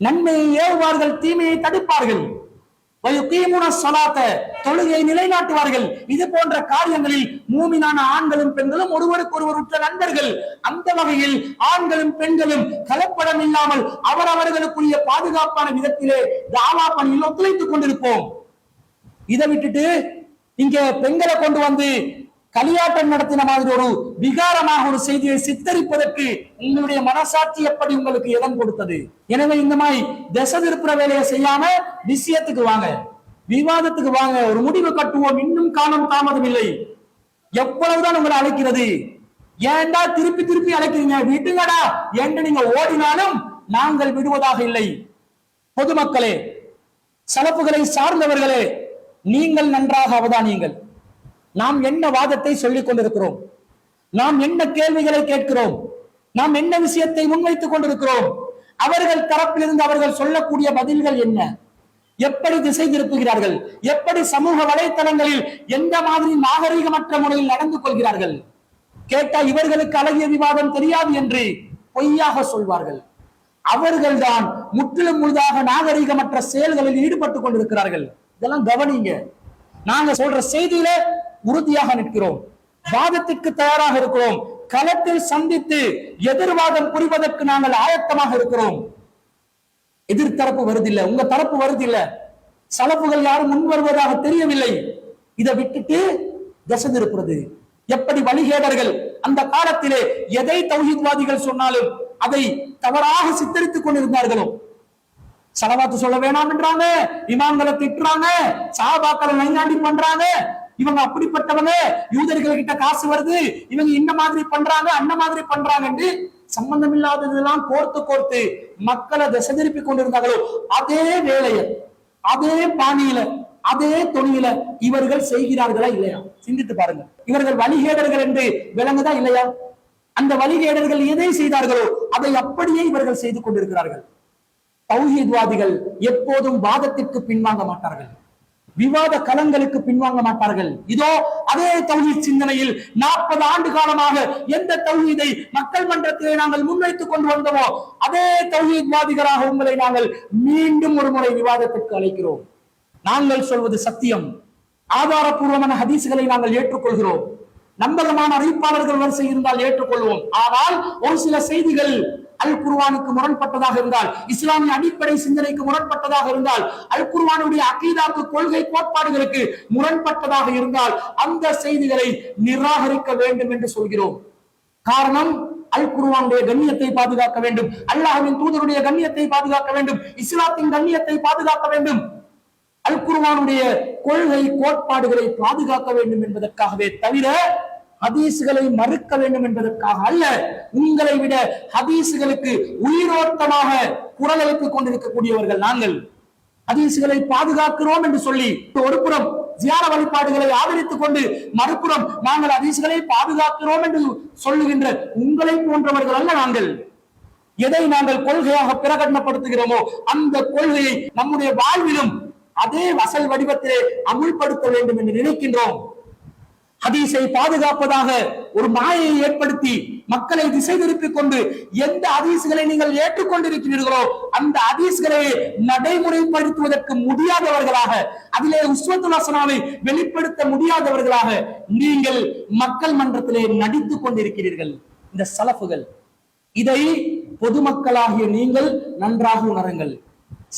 நன்மையை ஏவுவார்கள், தீமையை தடுப்பார்கள். தொழுகையை நிலைநாட்டுவார்கள். இது போன்ற காரியங்களில் மூமினான ஆண்களும் பெண்களும் ஒருவருக்கு ஒருவர் உற்ற நண்பர்கள். அந்த வகையில் ஆண்களும் பெண்களும் கலப்படம் இல்லாமல் அவரவர்களுக்குரிய பாதுகாப்பான விதத்திலே தாவா பணியில் ஒத்துழைத்துக் கொண்டிருப்போம். இதை விட்டுட்டு இங்க பெண்களை கொண்டு வந்து களியாட்டம் நடத்தின மாதிரி ஒரு விகாரமாக ஒரு செய்தியை சித்தரிப்பதற்கு உங்களுடைய மனசாட்சி எப்படி உங்களுக்கு இடம் கொடுத்தது? எனவே இந்த மாதிரி திசை திருப்புற வேலையை செய்யாம விஷயத்துக்கு வாங்க, விவாதத்துக்கு வாங்க, ஒரு முடிவு கட்டுவோம். இன்னும் காலம் தாமதம் இல்லை. எவ்வளவுதான் உங்களை அழைக்கிறது? ஏன்டா திருப்பி திருப்பி அழைக்கிறீங்க? விட்டுங்கடா என்று நீங்க ஓடினாலும் நாங்கள் விடுவதாக இல்லை. பொதுமக்களே, சலப்புகளை சார்ந்தவர்களே, நீங்கள் நன்றாக அவதானியுங்கள். நாம் என்ன வாதத்தை சொல்லிக் கொண்டிருக்கிறோம், நாம் என்ன கேள்விகளை கேட்கிறோம், நாம் என்ன விஷயத்தை முன்வைத்துக் கொண்டிருக்கிறோம், அவர்கள் தரப்பிலிருந்து அவர்கள் சொல்லக்கூடிய பதில்கள் என்ன, எப்படி திசை திருப்புகிறார்கள், எப்படி சமூக வலைத்தளங்களில் எந்த மாதிரி நாகரீகமற்ற முறையில் நடந்து கொள்கிறார்கள். கேட்டா இவர்களுக்கு அழகிய விவாதம் தெரியாது என்று பொய்யாக சொல்வார்கள். அவர்கள்தான் முற்றிலும் முழுதாக நாகரீகமற்ற செயல்களில் ஈடுபட்டுக் கொண்டிருக்கிறார்கள். இதெல்லாம் கவனிங்க. நாங்க சொல்ற செய்தியில உறுதியாக நிற்கிறோம், வாதத்திற்கு தயாராக இருக்கிறோம், களத்தில் சந்தித்து எதிர்வாதம் புரிவதற்கு நாங்கள் ஆயத்தமாக இருக்கிறோம். எதிர்த்தரப்பு வருதில்லை, உங்க தரப்பு வருதில்லை, சலப்புகள் யாரும் முன் வருவதாக தெரியவில்லை. இதை விட்டுட்டு திசை திருப்புறது. எப்படி வழிகேடர்கள் அந்த காலத்திலே எதை தௌஹீத்வாதிகள் சொன்னாலும் அதை தவறாக சித்தரித்துக் கொண்டிருந்தார்களோ, சலவாத்து சொல்ல வேணாம் என்றாங்க, இமாம்களை திட்டுறாங்க, சஹாபாக்களை நையாண்டி பண்றாங்க, இவங்க அப்படிப்பட்டவங்க, யூதர்கள் கிட்ட காசு வருது, இவங்க இந்த மாதிரி பண்றாங்க, அந்த மாதிரி பண்றாங்க என்று சம்பந்தம் இல்லாததெல்லாம் கோர்த்து கோர்த்து மக்களை திசை திருப்பி கொண்டிருந்தார்களோ, அதே வேலையை அதே பாணியில அதே தொழில இவர்கள் செய்கிறார்களா இல்லையா? சிந்தித்து பாருங்க. இவர்கள் வழிகேடர்கள் என்று விளங்குதா இல்லையா? அந்த வழிகேடர்கள் எதை செய்தார்களோ அதை அப்படியே இவர்கள் செய்து கொண்டிருக்கிறார்கள். தௌஹீத்வாதிகள் எப்போதும் வாதத்திற்கு பின்வாங்க மாட்டார்கள், விவாத களங்களுக்கு பின்வாங்க மாட்டார்கள். இதோ அதே தௌஹீத் சிந்தனையில் 40 ஆண்டு காலமாக எந்த தௌஹீதை மக்கள் மன்றத்திலே நாங்கள் முன்வைத்துக் கொண்டு வந்தோமோ அதே தௌஹீத்வாதிகளாக உங்களை நாங்கள் மீண்டும் ஒரு முறை விவாதத்திற்கு அழைக்கிறோம். நாங்கள் சொல்வது சத்தியம், ஆதாரப்பூர்வமான ஹதீஸ்களை நாங்கள் ஏற்றுக்கொள்கிறோம். நம்பகமான அறிவிப்பாளர்கள் வரிசை இருந்தால் ஏற்றுக்கொள்வோம். ஆனால் ஒரு சில செய்திகள் அல் குர்ஆனுக்கு முரண்பட்டதாக இருந்தால், இஸ்லாமிய அடிப்படை சிந்தனைக்கு முரண்பட்டதாக இருந்தால், அல் குர்ஆனுடைய அகீதாக்கு கொள்கை கோட்பாடுகளுக்கு முரண்பட்டதாக இருந்தால் அந்த செய்திகளை நிராகரிக்க வேண்டும் என்று சொல்கிறோம். காரணம், அல் குர்ஆனுடைய கண்ணியத்தை பாதுகாக்க வேண்டும், அல்லாஹ்வின் தூதருடைய கண்ணியத்தை பாதுகாக்க வேண்டும், இஸ்லாத்தின் கண்ணியத்தை பாதுகாக்க வேண்டும், அல் குர்ஆனுடைய கொள்கை கோட்பாடுகளை பாதுகாக்க வேண்டும் என்பதற்காகவே தவிர ஹதீஸ்களை மறுக்க வேண்டும் என்பதற்காக அல்ல. உங்களை விட ஹதீஸ்களுக்கு உயிரோட்டமாக குரல் எழுப்பிக் கொண்டிருக்கக்கூடியவர்கள் நாங்கள். ஹதீஸ்களை பாதுகாக்கிறோம் என்று சொல்லி ஒரு புறம் ஜியார வழிபாடுகளை ஆதரித்துக் கொண்டு மறுபுறம் நாங்கள் ஹதீஸ்களை பாதுகாக்கிறோம் என்று சொல்லுகின்ற உங்களை போன்றவர்கள் அல்ல நாங்கள். எதை நாங்கள் கொள்கையாக பிரகடனப்படுத்துகிறோமோ அந்த கொள்கையை நம்முடைய வாழ்விலும் அதே வசல் வடிவத்திலே அமுல்படுத்த வேண்டும் என்று நினைக்கின்றோம். ஹதீஸை பாதுகாப்பதாக ஒரு மாயையை ஏற்படுத்தி மக்களை திசை திருப்பிக் கொண்டு எந்த ஹதீஸ்களை நீங்கள் ஏற்றுக்கொண்டிருக்கிறீர்களோ அந்த ஹதீஸ்களை நடைமுறைப்படுத்துவதற்கு முடியாதவர்களாக, அதிலே உஸ்வத்துல் ஹஸனாவை வெளிப்படுத்த முடியாதவர்களாக நீங்கள் மக்கள் மன்றத்திலே நடித்துக் கொண்டிருக்கிறீர்கள். இந்த சலஃபுகள், இதை பொதுமக்களாகிய நீங்கள் நன்றாக உணருங்கள்.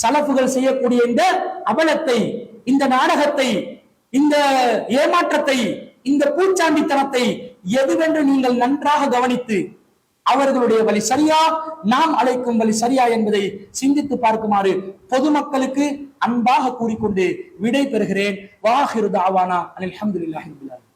சலஃபுகள் செய்யக்கூடிய இந்த அபலத்தை, இந்த நாடகத்தை, இந்த ஏமாற்றத்தை, இந்த பூச்சாண்டித்தனத்தை எதுவென்று நீங்கள் நன்றாக கவனித்து அவர்களுடைய வழி சரியா, நாம் அழைக்கும் வழி சரியா என்பதை சிந்தித்து பார்க்குமாறு பொதுமக்களுக்கு அன்பாக கூறிக்கொண்டு விடை பெறுகிறேன். வாஹிரு தாவானா அல்ஹம்துலில்லாஹி ரப்பில் ஆலமீன்.